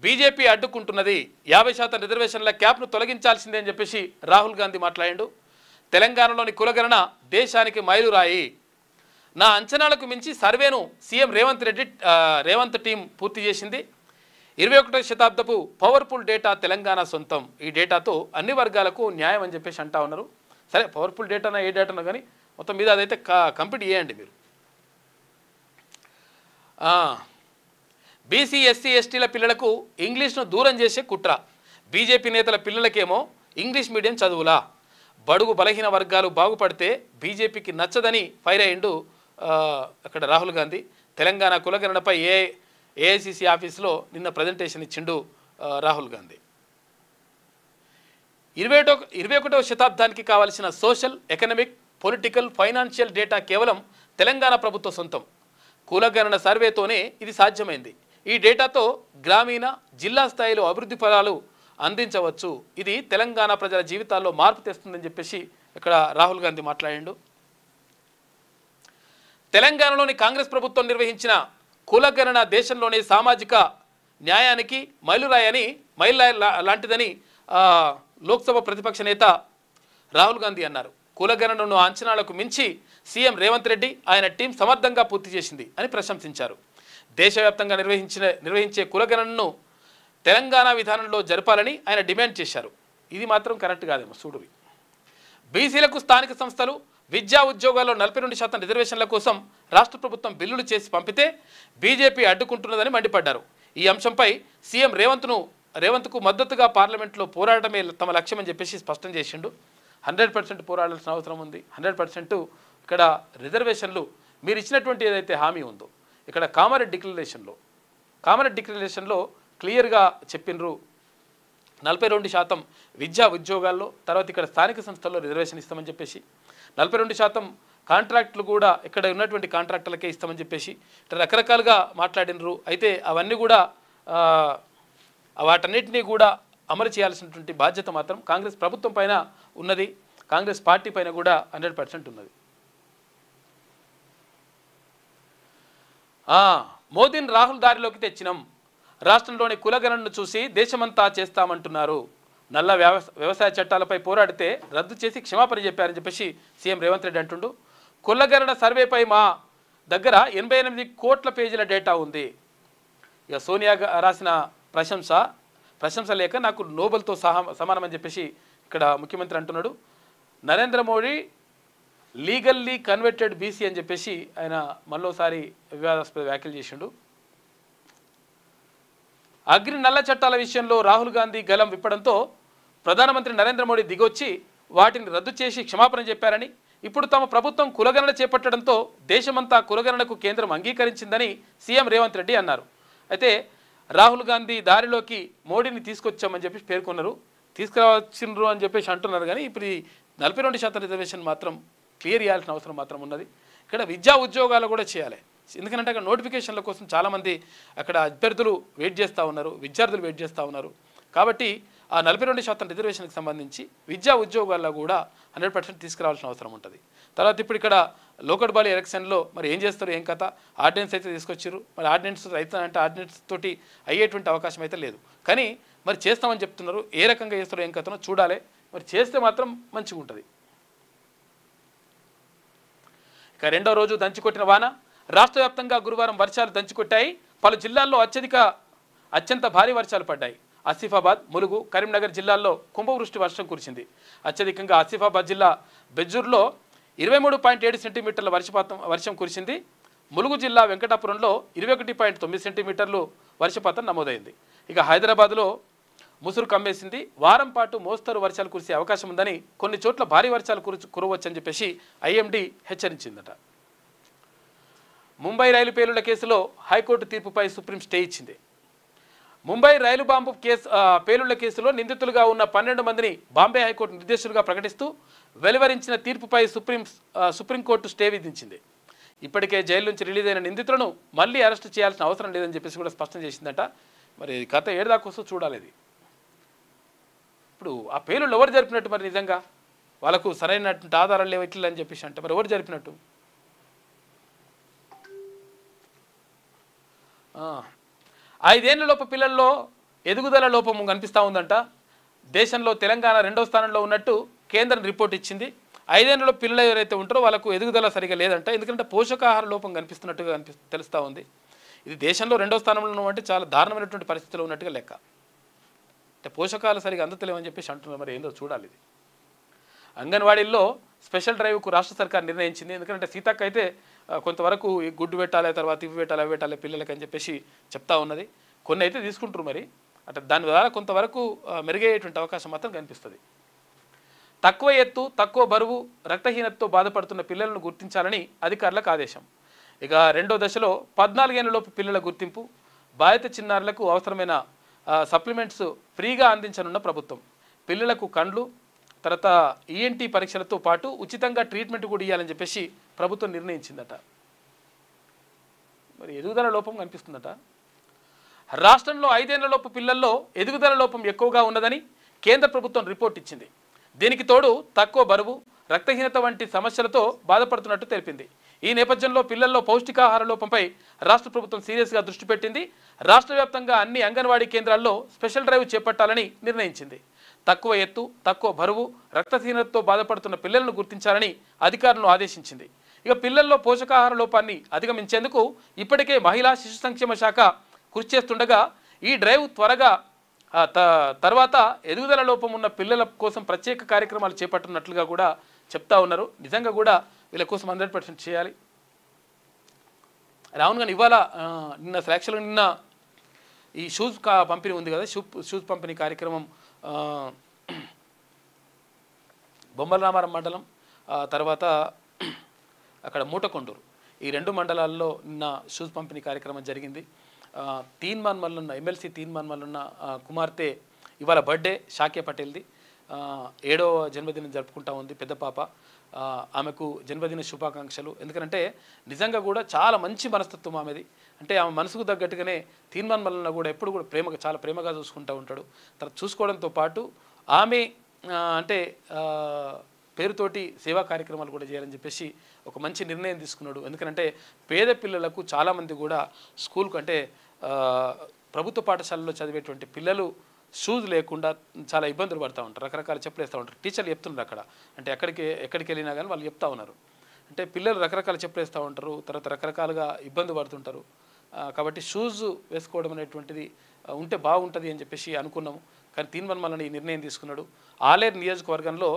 బీజేపీ అడ్డుకుంటున్నది. 50% రిజర్వేషన్ల క్యాప్ను తొలగించాల్సిందే అని చెప్పేసి రాహుల్ గాంధీ మాట్లాడాడు. తెలంగాణలోని కులగణన దేశానికి మైలురాయి. నా అంచనాలకు మించి సర్వేను సీఎం రేవంత్ టీం పూర్తి చేసింది. 21వ శతాబ్దపు పవర్ఫుల్ డేటా తెలంగాణ సొంతం. ఈ డేటాతో అన్ని వర్గాలకు న్యాయం అని చెప్పేసి అంటా ఉన్నారు. సరే పవర్ఫుల్ డేటానా ఏ డేటానో కానీ మొత్తం మీద అదైతే కంప్లీట్ చేయండి మీరు. బీసీ ఎస్సీ ఎస్టీల పిల్లలకు ఇంగ్లీష్ను దూరం చేసే కుట్ర. బీజేపీ నేతల పిల్లలకేమో ఇంగ్లీష్ మీడియం చదువులా. బడుగు బలహీన వర్గాలు బాగుపడితే బీజేపీకి నచ్చదని ఫైర్ అయ్యిండు అక్కడ రాహుల్ గాంధీ. తెలంగాణ కులగణనపై ఏఐసిసి ఆఫీసులో నిన్న ప్రజెంటేషన్ ఇచ్చిండు రాహుల్ గాంధీ. 21వ శతాబ్దానికి కావాల్సిన social, economic, political, financial data కేవలం తెలంగాణ ప్రభుత్వ సొంతం. కులగణన సర్వేతోనే ఇది సాధ్యమైంది. ఈ డేటాతో గ్రామీణ, జిల్లా స్థాయిలో అభివృద్ధి ఫలాలు అందించవచ్చు. ఇది తెలంగాణ ప్రజల జీవితాల్లో మార్పు తెస్తుందని చెప్పేసి ఇక్కడ రాహుల్ గాంధీ మాట్లాడిండు. తెలంగాణలోని కాంగ్రెస్ ప్రభుత్వం నిర్వహించిన కులగణన దేశంలోని సామాజిక న్యాయానికి మైలురాయని మైల్ లాంటిదని లోక్సభ ప్రతిపక్ష నేత రాహుల్ గాంధీ అన్నారు. కులగణనను అంచనాలకు మించి సీఎం రేవంత్ రెడ్డి ఆయన టీం సమర్థంగా పూర్తి చేసింది అని ప్రశంసించారు. దేశవ్యాప్తంగా నిర్వహించే కులగణనను తెలంగాణ విధానంలో జరపాలని ఆయన డిమాండ్ చేశారు. ఇది మాత్రం కరెక్ట్ కాదేమో చూడువి. బీసీలకు స్థానిక సంస్థలు విద్యా ఉద్యోగాల్లో 42% రిజర్వేషన్ల కోసం రాష్ట్ర ప్రభుత్వం బిల్లులు చేసి పంపితే బీజేపీ అడ్డుకుంటున్నదని మండిపడ్డారు. ఈ అంశంపై సీఎం రేవంత్కు మద్దతుగా పార్లమెంట్లో పోరాటమే తమ లక్ష్యమని చెప్పేసి స్పష్టం చేసిండు. 100% పోరాడాల్సిన అవసరం ఉంది. 100% ఇక్కడ రిజర్వేషన్లు మీరు ఇచ్చినటువంటి ఏదైతే హామీ ఉందో ఇక్కడ కామారెడ్డి డిక్లరేషన్లో క్లియర్గా చెప్పినరు 42% విద్యా ఉద్యోగాల్లో, తర్వాత ఇక్కడ స్థానిక సంస్థల్లో రిజర్వేషన్ ఇస్తామని చెప్పేసి 42% కాంట్రాక్టులు కూడా ఇక్కడ ఉన్నటువంటి కాంట్రాక్టులకే ఇస్తామని చెప్పేసి ఇట్లా రకరకాలుగా మాట్లాడినరు. అయితే అవన్నీ కూడా వాటన్నిటినీ కూడా అమలు చేయాల్సినటువంటి బాధ్యత మాత్రం కాంగ్రెస్ ప్రభుత్వం పైన ఉన్నది. కాంగ్రెస్ పార్టీ పైన కూడా 100% ఉన్నది. మోదీని రాహుల్ దారిలోకి తెచ్చినాం. రాష్ట్రంలోని కులగణనను చూసి దేశమంతా చేస్తామంటున్నారు. నల్ల వ్యవసాయ చట్టాలపై పోరాడితే రద్దు చేసి క్షమాపణ చెప్పారని చెప్పేసి సీఎం రేవంత్ రెడ్డి అంటుండు. కులగణన సర్వేపై మా దగ్గర 88 కోట్ల పేజీల డేటా ఉంది. ఇక సోనియా రాసిన ప్రశంస లేక నాకు నోబెల్తో సమానమని చెప్పేసి ఇక్కడ ముఖ్యమంత్రి అంటున్నాడు. Narendra Modi legally converted BC అని చెప్పేసి ఆయన మళ్ళోసారి వివాదాస్పద వ్యాఖ్యలు చేసిండు. అగ్ని నల్ల చట్టాల విషయంలో రాహుల్ గాంధీ గలం విప్పడంతో ప్రధానమంత్రి నరేంద్ర మోడీ దిగొచ్చి వాటిని రద్దు చేసి క్షమాపణ చెప్పారని, ఇప్పుడు తమ ప్రభుత్వం కులగణన చేపట్టడంతో దేశమంతా కులగణనకు కేంద్రం అంగీకరించిందని సీఎం రేవంత్ రెడ్డి అన్నారు. అయితే రాహుల్ గాంధీ దారిలోకి మోడీని తీసుకొచ్చామని చెప్పి పేర్కొన్నారు. తీసుకురావచ్చిండ్రు అని చెప్పేసి అంటున్నారు. కానీ ఇప్పుడు ఈ 42% రిజర్వేషన్ మాత్రం క్లియర్ చేయాల్సిన అవసరం మాత్రం ఉన్నది. ఇక్కడ విద్యా ఉద్యోగాలు కూడా చేయాలి. ఎందుకంటే అక్కడ నోటిఫికేషన్ల కోసం చాలామంది అక్కడ అభ్యర్థులు వెయిట్ చేస్తూ ఉన్నారు, విద్యార్థులు వెయిట్ చేస్తూ ఉన్నారు. కాబట్టి ఆ 42% రిజర్వేషన్కి సంబంధించి విద్యా ఉద్యోగాల్లో కూడా 100% తీసుకురావాల్సిన అవసరం ఉంటుంది. తర్వాత ఇప్పుడు ఇక్కడ లోకల్ బాడీ ఎలక్షన్లో మరి ఏం చేస్తారు, ఏం కథ, ఆర్డినెన్స్ అయితే తీసుకొచ్చారు. మరి ఆర్డినెన్స్ అంటే ఆర్డినెన్స్ తోటి అయ్యేటువంటి అవకాశం అయితే లేదు. కానీ మరి చేస్తామని చెప్తున్నారు. ఏ రకంగా చేస్తారో ఏం కథనో చూడాలి. మరి చేస్తే మాత్రం మంచిగా ఉంటుంది. ఇక రెండో రోజు దంచికొట్టిన వాన. రాష్ట్ర వ్యాప్తంగా గురువారం వర్షాలు దంచికొట్టాయి. పలు జిల్లాల్లో అత్యంత భారీ వర్షాలు పడ్డాయి. ఆసిఫాబాద్, ములుగు, కరీంనగర్ జిల్లాల్లో కుంభవృష్టి వర్షం కురిసింది. అత్యధికంగా ఆసిఫాబాద్ జిల్లా బెజ్జూర్లో 23.7 సెంటీమీటర్ల వర్షం కురిసింది. ములుగు జిల్లా వెంకటాపురంలో 21.9 సెంటీమీటర్లు వర్షపాతం నమోదైంది. ఇక హైదరాబాద్లో ముసురు కమ్మేసింది. వారం పాటు మోస్తరు వర్షాలు కురిసే అవకాశం ఉందని, కొన్ని చోట్ల భారీ వర్షాలు కురవచ్చని చెప్పేసి ఐఎండీ హెచ్చరించిందట. ముంబై రైలు పేలుళ్ల కేసులో హైకోర్టు తీర్పుపై సుప్రీం స్టే ఇచ్చింది. ముంబై రైలు బాంబు పేలుళ్ల కేసులో నిందితులుగా ఉన్న 12 మందిని బాంబే హైకోర్టు నిర్దేశకులుగా ప్రకటిస్తూ వెలువరించిన తీర్పుపై సుప్రీంకోర్టు స్టే విధించింది. ఇప్పటికే జైలు నుంచి రిలీజ్ అయిన నిందితులను మళ్ళీ అరెస్టు చేయాల్సిన అవసరం లేదని చెప్పేసి కూడా స్పష్టం చేసిందట. మరి కథ ఏడాదాకోసం చూడాలి. ఇది ఇప్పుడు ఆ పేలుళ్ళు ఎవరు జరిపినట్టు, మరి నిజంగా వాళ్ళకు సరైనటువంటి ఆధారాలు లేవు ఇట్లా అని చెప్పేసి అంటే మరి ఎవరు జరిపినట్టు? 5 ఏళ్లలోపు పిల్లల్లో ఎదుగుదల లోపం కనిపిస్తూ ఉందంట. దేశంలో తెలంగాణ 2వ స్థానంలో ఉన్నట్టు కేంద్రం రిపోర్ట్ ఇచ్చింది. 5 ఏళ్లలో పిల్లలు ఎవరైతే ఉంటారో వాళ్ళకు ఎదుగుదల సరిగా లేదంట. ఎందుకంటే పోషకాహార లోపం కనిపిస్తున్నట్టుగా తెలుస్తూ ఉంది. ఇది దేశంలో 2వ స్థానంలో ఉన్నట్టు చాలా దారుణమైనటువంటి పరిస్థితిలో ఉన్నట్టుగా లెక్క. అంటే పోషకాలు సరిగా అందతలేమని చెప్పేసి అంటున్నారు. మరి ఏందో చూడాలి. ఇది అంగన్వాడీల్లో స్పెషల్ డ్రైవ్కు రాష్ట్ర సర్కార్ నిర్ణయించింది. ఎందుకంటే సీతక్క అయితే కొంతవరకు ఈ గుడ్డు పెట్టాలి, తర్వాత ఇవి పెట్టాలి, అవి పెట్టాలి పిల్లలకి అని చెప్పేసి చెప్తా ఉన్నది. కొన్ని అయితే తీసుకుంటారు. మరి అంటే దాని ద్వారా కొంతవరకు మెరుగయ్యేటువంటి అవకాశం మాత్రం కనిపిస్తుంది. తక్కువ ఎత్తు, తక్కువ బరువు, రక్తహీనతతో బాధపడుతున్న పిల్లలను గుర్తించాలని అధికారులకు ఆదేశం. ఇక రెండో దశలో 14 ఏళ్లలోపు పిల్లల గుర్తింపు, బాధిత చిన్నారులకు అవసరమైన సప్లిమెంట్స్ ఫ్రీగా అందించనున్న ప్రభుత్వం. పిల్లలకు కండ్లు, తర్వాత ఈఎన్టీ పరీక్షలతో పాటు ఉచితంగా ట్రీట్మెంట్ కూడా ఇవ్వాలని చెప్పేసి ప్రభుత్వం నిర్ణయించిందట. మరి ఎదుగుదల లోపం కనిపిస్తుందట. రాష్ట్రంలో 5 ఏళ్లలోపు పిల్లల్లో ఎదుగుదల లోపం ఎక్కువగా ఉన్నదని కేంద్ర ప్రభుత్వం రిపోర్ట్ ఇచ్చింది. దీనికి తోడు తక్కువ బరువు, రక్తహీనత వంటి సమస్యలతో బాధపడుతున్నట్టు తెలిపింది. ఈ నేపథ్యంలో పిల్లల్లో పౌష్టికాహార లోపంపై రాష్ట్ర ప్రభుత్వం సీరియస్గా దృష్టి పెట్టింది. రాష్ట్ర వ్యాప్తంగా అన్ని అంగన్వాడీ కేంద్రాల్లో స్పెషల్ డ్రైవ్ చేపట్టాలని నిర్ణయించింది. తక్కువ ఎత్తు, తక్కువ బరువు, రక్తహీనతతో బాధపడుతున్న పిల్లలను గుర్తించాలని అధికారులను ఆదేశించింది. ఇక పిల్లల్లో పోషకాహార లోపాన్ని అధిగమించేందుకు ఇప్పటికే మహిళా శిశు సంక్షేమ శాఖ కృషి చేస్తుండగా ఈ డ్రైవ్ త్వరగా తర్వాత ఎదుగుదల లోపం ఉన్న పిల్లల కోసం ప్రత్యేక కార్యక్రమాలు చేపట్టున్నట్లుగా కూడా చెప్తా ఉన్నారు. నిజంగా కూడా వీళ్ళ కోసం 100% చేయాలి. రావును కానీ ఇవాళ నిన్న యాక్చువల్గా నిన్న ఈ షూస్ పంపిణీ ఉంది కదా, షూస్ పంపిణీ కార్యక్రమం బొమ్మలరామారం మండలం తర్వాత అక్కడ మూటకొండూరు ఈ 2 మండలాల్లో నిన్న షూస్ పంపిణీ కార్యక్రమం జరిగింది. తీన్మాన్ మల్లున్న ఎమ్మెల్సీ తీన్మాన్ మల్లున్న కుమార్తె ఇవాళ బర్త్డే షాకే పటేల్ది. 7వ జన్మదినం జరుపుకుంటా ఉంది పెద్ద పాప. ఆమెకు జన్మదిన శుభాకాంక్షలు. ఎందుకంటే నిజంగా కూడా చాలా మంచి మనస్తత్వం ఆమెది. అంటే ఆమె మనసుకు తగ్గట్టుగానే తీన్మాన్ మల్లన్న కూడా ఎప్పుడు కూడా చాలా ప్రేమగా చూసుకుంటూ ఉంటాడు. తర్వాత చూసుకోవడంతో పాటు ఆమె అంటే పేరుతోటి సేవా కార్యక్రమాలు కూడా చేయాలని చెప్పేసి ఒక మంచి నిర్ణయం తీసుకున్నాడు. ఎందుకంటే పేద పిల్లలకు చాలామంది కూడా స్కూల్కు అంటే ప్రభుత్వ పాఠశాలలో చదివేటువంటి పిల్లలు షూస్ లేకుండా చాలా ఇబ్బందులు పడుతూ ఉంటారు. రకరకాల చెప్పులు వేస్తూ ఉంటారు. టీచర్లు చెప్తున్నారు అక్కడ. అంటే ఎక్కడికి వెళ్ళినా కానీ వాళ్ళు చెప్తా ఉన్నారు. అంటే పిల్లలు రకరకాల చెప్పులు వేస్తూ ఉంటారు, తర్వాత రకరకాలుగా ఇబ్బంది పడుతుంటారు. కాబట్టి షూస్ వేసుకోవడం అనేటువంటిది ఉంటే బాగుంటుంది అని చెప్పేసి అనుకున్నాము. కానీ తీన్మాన్ మల్లన్న ఈ నిర్ణయం తీసుకున్నాడు. ఆలేరు నియోజకవర్గంలో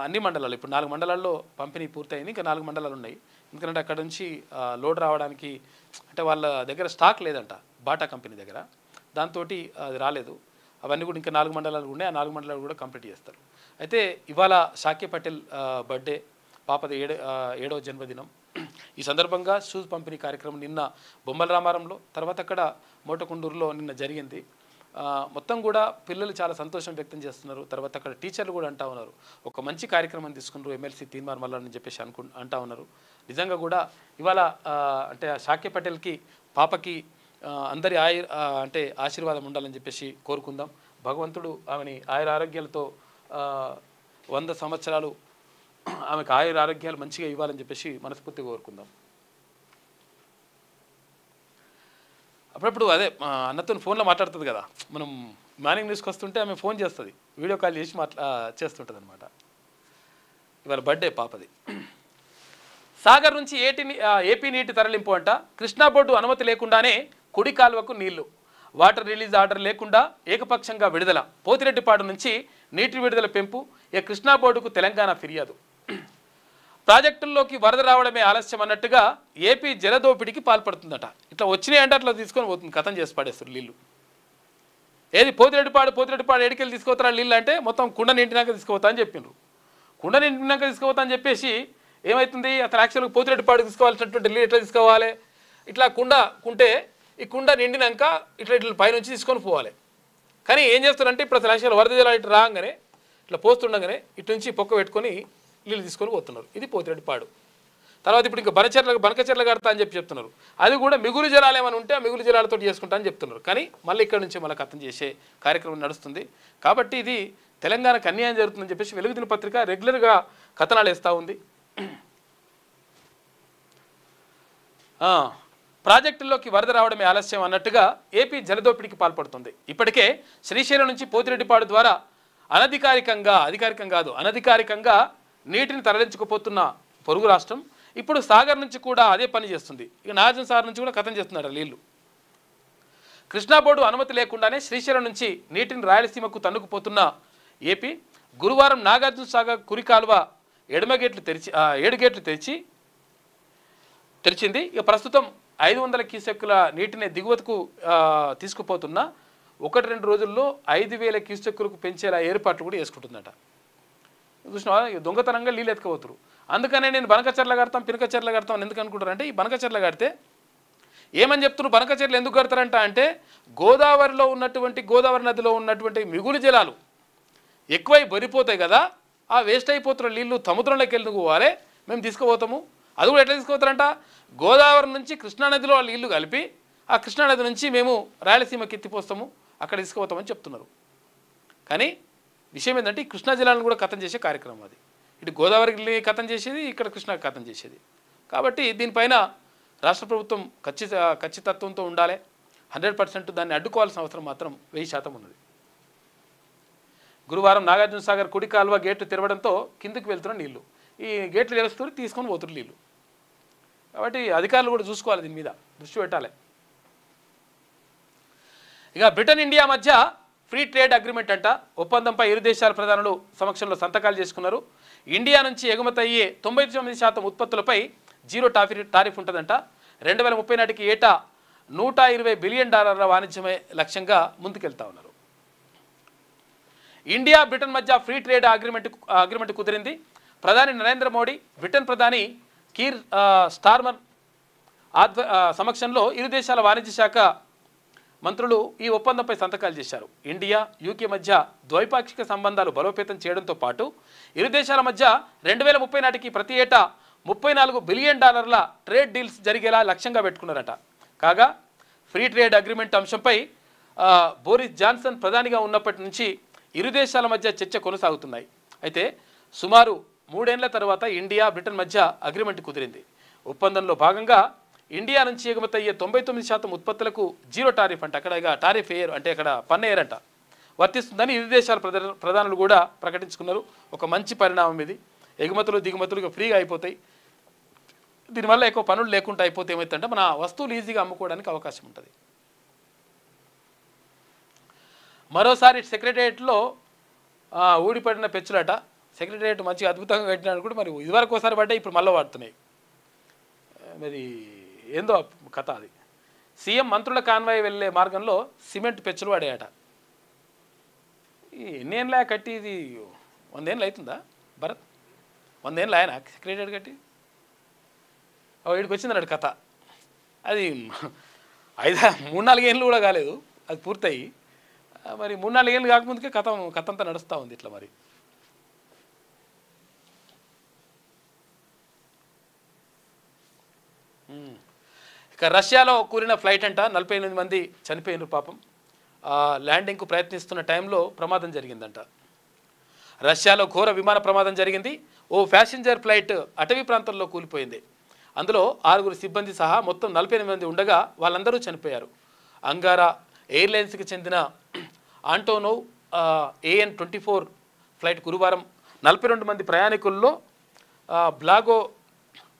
అన్ని మండలాలు ఇప్పుడు 4 మండలాల్లో పంపిణీ పూర్తయింది. ఇంకా 4 మండలాలు ఉన్నాయి. ఎందుకంటే అక్కడ నుంచి లోడ్ రావడానికి అంటే వాళ్ళ దగ్గర స్టాక్ లేదంట బాటా కంపెనీ దగ్గర. దాంతో అది రాలేదు. అవన్నీ కూడా ఇంకా 4 మండలాలు ఉన్నాయి. ఆ 4 మండలాలు కూడా కంప్లీట్ చేస్తారు. అయితే ఇవాళ షాకే పటేల్ బర్త్డే, పాపది 7వ జన్మదినం. ఈ సందర్భంగా షూస్ పంపిణీ కార్యక్రమం నిన్న బొమ్మలరామారంలో తర్వాత అక్కడ మోటకొండూరులో నిన్న జరిగింది. మొత్తం కూడా పిల్లలు చాలా సంతోషం వ్యక్తం చేస్తున్నారు. తర్వాత అక్కడ టీచర్లు కూడా అంటా ఉన్నారు ఒక మంచి కార్యక్రమం తీసుకున్నారు ఎమ్మెల్సీ తీన్మాన్ మల్లన్న అని చెప్పేసి అంటా ఉన్నారు. నిజంగా కూడా ఇవాళ అంటే షాకే పటేల్కి పాపకి అందరి అంటే ఆశీర్వాదం ఉండాలని చెప్పేసి కోరుకుందాం. భగవంతుడు ఆమెని ఆరోగ్యాలతో 100 సంవత్సరాలు ఆమెకు ఆరోగ్యాలు మంచిగా ఇవ్వాలని చెప్పేసి మనస్ఫూర్తిగా కోరుకుందాం. అప్పుడప్పుడు అదే అన్నతో ఫోన్లో మాట్లాడుతుంది కదా, మనం మార్నింగ్ న్యూస్కి వస్తుంటే ఆమె ఫోన్ చేస్తుంది, వీడియో కాల్ చేసి చేస్తుంటుంది అనమాట. ఇవాళ బర్త్డే పాపది. సాగర్ నుంచి ఏపీ నీటి తరలింపు అంట. కృష్ణా బోర్డు అనుమతి లేకుండానే కుడి కాలువకు నీళ్లు. వాటర్ రిలీజ్ ఆర్డర్ లేకుండా ఏకపక్షంగా విడుదల. పోతిరెడ్డిపాడు నుంచి నీటి విడుదల పెంపు. కృష్ణా బోర్డుకు తెలంగాణ ఫిర్యాదు. ప్రాజెక్టుల్లోకి వరద రావడమే ఆలస్యం అన్నట్టుగా ఏపీ జలదోపిడికి పాల్పడుతుందట. ఇట్లా వచ్చినాయంటే అట్లా తీసుకొని పోతుంది, కథం చేసి పడేస్తారు నీళ్ళు. ఏది పోతిరెడ్డిపాడు ఏడికెళ్ళి తీసుకుపోతారా నీళ్ళు అంటే మొత్తం కుండ నిండినాక తీసుకుపోతా అని చెప్పిండ్రు. కుండ నిండినాక తీసుకుపోతా అని చెప్పేసి ఏమవుతుంది, అతను యాక్చువల్గా పోతిరెడ్డిపాడు తీసుకోవాల్సినటువంటి నీళ్ళు ఎట్లా తీసుకోవాలి, ఇట్లా కుంటే ఈ కుండ నిండినాక ఇట్లా పైనుంచి తీసుకొని పోవాలి. కానీ ఏం చేస్తారంటే ఇప్పుడు అసలు యాక్చువల్ వరద జలాలు ఇట్లా రాగానే ఇట్లా పోస్తుండగానే ఇటు నుంచి పొక్క పెట్టుకొని నీళ్ళు తీసుకొని పోతున్నారు. ఇది పోతిరెడ్డిపాడు. తర్వాత ఇప్పుడు ఇంకా బనకచెర్ల కడతా అని చెప్తున్నారు. అది కూడా మిగులు జలాలు ఏమైనా ఉంటే ఆ మిగులు జలాలతో చేసుకుంటా అని చెప్తున్నారు. కానీ మళ్ళీ ఇక్కడ నుంచి మళ్ళీ కథం చేసే కార్యక్రమం నడుస్తుంది. కాబట్టి ఇది తెలంగాణకు అన్యాయం జరుగుతుందని చెప్పేసి వెలుగు దినపత్రిక రెగ్యులర్గా కథనాలు వేస్తూ ఉంది. ప్రాజెక్టుల్లోకి వరద రావడమే ఆలస్యం అన్నట్టుగా ఏపీ జలదోపిడికి పాల్పడుతుంది. ఇప్పటికే శ్రీశైలం నుంచి పోతిరెడ్డిపాడు ద్వారా అనధికారికంగా నీటిని తరలించుకుపోతున్న పొరుగు రాష్ట్రం ఇప్పుడు సాగర్ నుంచి కూడా అదే పని చేస్తుంది. ఇక నాగార్జున సాగర్ నుంచి కూడా కథం చేస్తున్నారు నీళ్లు. కృష్ణా బోర్డు అనుమతి లేకుండానే శ్రీశైలం నుంచి నీటిని రాయలసీమకు తన్నుకుపోతున్న ఏపీ గురువారం నాగార్జున సాగర్ కురికాలువ 7 గేట్లు తెరిచింది. ఇక ప్రస్తుతం 500 క్యూసెక్కుల నీటిని దిగువతకు తీసుకుపోతున్న 1-2 రోజుల్లో 5000 క్యూసెక్కులకు పెంచేలా ఏర్పాట్లు కూడా చేసుకుంటుందట. చూసినా దొంగతనంగా నీళ్ళు ఎత్తుకపోతున్నారు. అందుకనే నేను బనకచెర్ల కడతాం పినకచెర్ల కడతాం ఎందుకు అనుకుంటారంటే ఈ బనకచెర్ల కడితే ఏమని చెప్తున్నారు, బనకచెర్లు ఎందుకు కడతారంట అంటే గోదావరి నదిలో ఉన్నటువంటి మిగులు జలాలు ఎక్కువై బరిపోతాయి కదా, ఆ వేస్ట్ అయిపోతున్న నీళ్లు సముద్రంలోకి ఎందుకు పోవాలి, మేము తీసుకుపోతాము. అది కూడా ఎట్లా తీసుకుపోతారంట, గోదావరి నుంచి కృష్ణానదిలో వాళ్ళు నీళ్లు కలిపి ఆ కృష్ణానది నుంచి మేము రాయలసీమకి ఎత్తిపోస్తాము, అక్కడ తీసుకుపోతామని చెప్తున్నారు. కానీ విషయం ఏంటంటే ఈ కృష్ణా జిల్లాలను కూడా కథం చేసే కార్యక్రమం అది. ఇటు గోదావరికి కథం చేసేది, ఇక్కడ కృష్ణాకి కథం చేసేది. కాబట్టి దీనిపైన రాష్ట్ర ప్రభుత్వం ఖచ్చితత్వంతో ఉండాలి. 100% దాన్ని అడ్డుకోవాల్సిన అవసరం మాత్రం 1000% ఉన్నది. గురువారం నాగార్జున సాగర్ కుడి కాలువ గేట్లు తెరవడంతో కిందికి వెళ్తున్న నీళ్లు, ఈ గేట్లు తెరుస్తూ తీసుకొని పోతున్నారు నీళ్లు. కాబట్టి అధికారులు కూడా చూసుకోవాలి, దీని మీద దృష్టి పెట్టాలి. ఇక బ్రిటన్ ఇండియా మధ్య ఫ్రీ ట్రేడ్ అగ్రిమెంట్ అంట. ఒప్పందంపై ఇరు దేశాల ప్రధానులు సమక్షంలో సంతకాలు చేసుకున్నారు. ఇండియా నుంచి ఎగుమతి అయ్యే 99% ఉత్పత్తులపై జీరో టారిఫ్ ఉంటుందంట. 2030 నాటికి ఏటా $120 బిలియన్ వాణిజ్యమే లక్ష్యంగా ముందుకెళ్తా ఉన్నారు. ఇండియా బ్రిటన్ మధ్య ఫ్రీ ట్రేడ్ అగ్రిమెంట్ కుదిరింది. ప్రధాని నరేంద్ర మోడీ, బ్రిటన్ ప్రధాని కీర్ స్టార్మర్ సమక్షంలో ఇరు దేశాల వాణిజ్య శాఖ మంత్రులు ఈ ఒప్పందంపై సంతకాలు చేశారు. ఇండియా, యూకే మధ్య ద్వైపాక్షిక సంబంధాలు బలోపేతం చేయడంతో పాటు ఇరు దేశాల మధ్య 2030 నాటికి ప్రతి ఏటా $34 బిలియన్ ట్రేడ్ డీల్స్ జరిగేలా లక్ష్యంగా పెట్టుకున్నారట. కాగా ఫ్రీ ట్రేడ్ అగ్రిమెంట్ అంశంపై బోరిస్ జాన్సన్ ప్రధానిగా ఉన్నప్పటి నుంచి ఇరు దేశాల మధ్య చర్చ కొనసాగుతున్నాయి. అయితే సుమారు 3 ఏళ్ల తర్వాత ఇండియా, బ్రిటన్ మధ్య అగ్రిమెంట్ కుదిరింది. ఒప్పందంలో భాగంగా ఇండియా నుంచి ఎగుమతి అయ్యే 99% ఉత్పత్తులకు జీరో టారిఫ్ అంట. అక్కడ ఇక టారిఫ్ వేయరు, అంటే అక్కడ పన్ను వేయరంట, వర్తిస్తుందని ఇరు దేశాల ప్రధానులు కూడా ప్రకటించుకున్నారు. ఒక మంచి పరిణామం ఇది. ఎగుమతులు దిగుమతులు ఇక ఫ్రీగా అయిపోతాయి. దీనివల్ల ఎక్కువ పనులు లేకుండా అయిపోతే ఏమవుతుందంటే మన వస్తువులు ఈజీగా అమ్ముకోవడానికి అవకాశం ఉంటుంది. మరోసారి సెక్రటేరియట్లో ఊడిపడిన పెచ్చులట. సెక్రటేరియట్ మంచిగా అద్భుతంగా కట్టినాడు కూడా, మరి ఇదివరకు ఒకసారి పడ్డాయి, ఇప్పుడు మళ్ళీ వాడుతున్నాయి. మరి ఏందో కథ అది. సీఎం మంత్రుల కాన్వాయ్ వెళ్ళే మార్గంలో సిమెంట్ పెచ్చులు పడాయట. ఎన్ని ఏళ్ళ కట్టి, ఇది 100 ఏళ్ళు అవుతుందా భరత్? 100 ఏళ్ళు ఆయన సెక్రటేరియట్ కట్టి వీడికి వచ్చింది అన్నాడు కథ. అది 3-4 ఏళ్ళు కూడా కాలేదు అది పూర్తయి. మరి 3-4 ఏళ్ళు కాకముందుకే కథ అంతా నడుస్తూ ఉంది ఇట్లా. మరి ఇక రష్యాలో కూలిన ఫ్లైట్ అంట. 48 మంది చనిపోయినారు పాపం. ల్యాండింగ్కు ప్రయత్నిస్తున్న టైంలో ప్రమాదం జరిగిందంట. రష్యాలో ఘోర విమాన ప్రమాదం జరిగింది. ఓ ప్యాసింజర్ ఫ్లైట్ అటవీ ప్రాంతంలో కూలిపోయింది. అందులో 6 సిబ్బంది సహా మొత్తం 48 మంది ఉండగా వాళ్ళందరూ చనిపోయారు. అంగారా ఎయిర్లైన్స్కి చెందిన ఆంటోనోవ్ AN-24 ఫ్లైట్ గురువారం 42 మంది ప్రయాణికుల్లో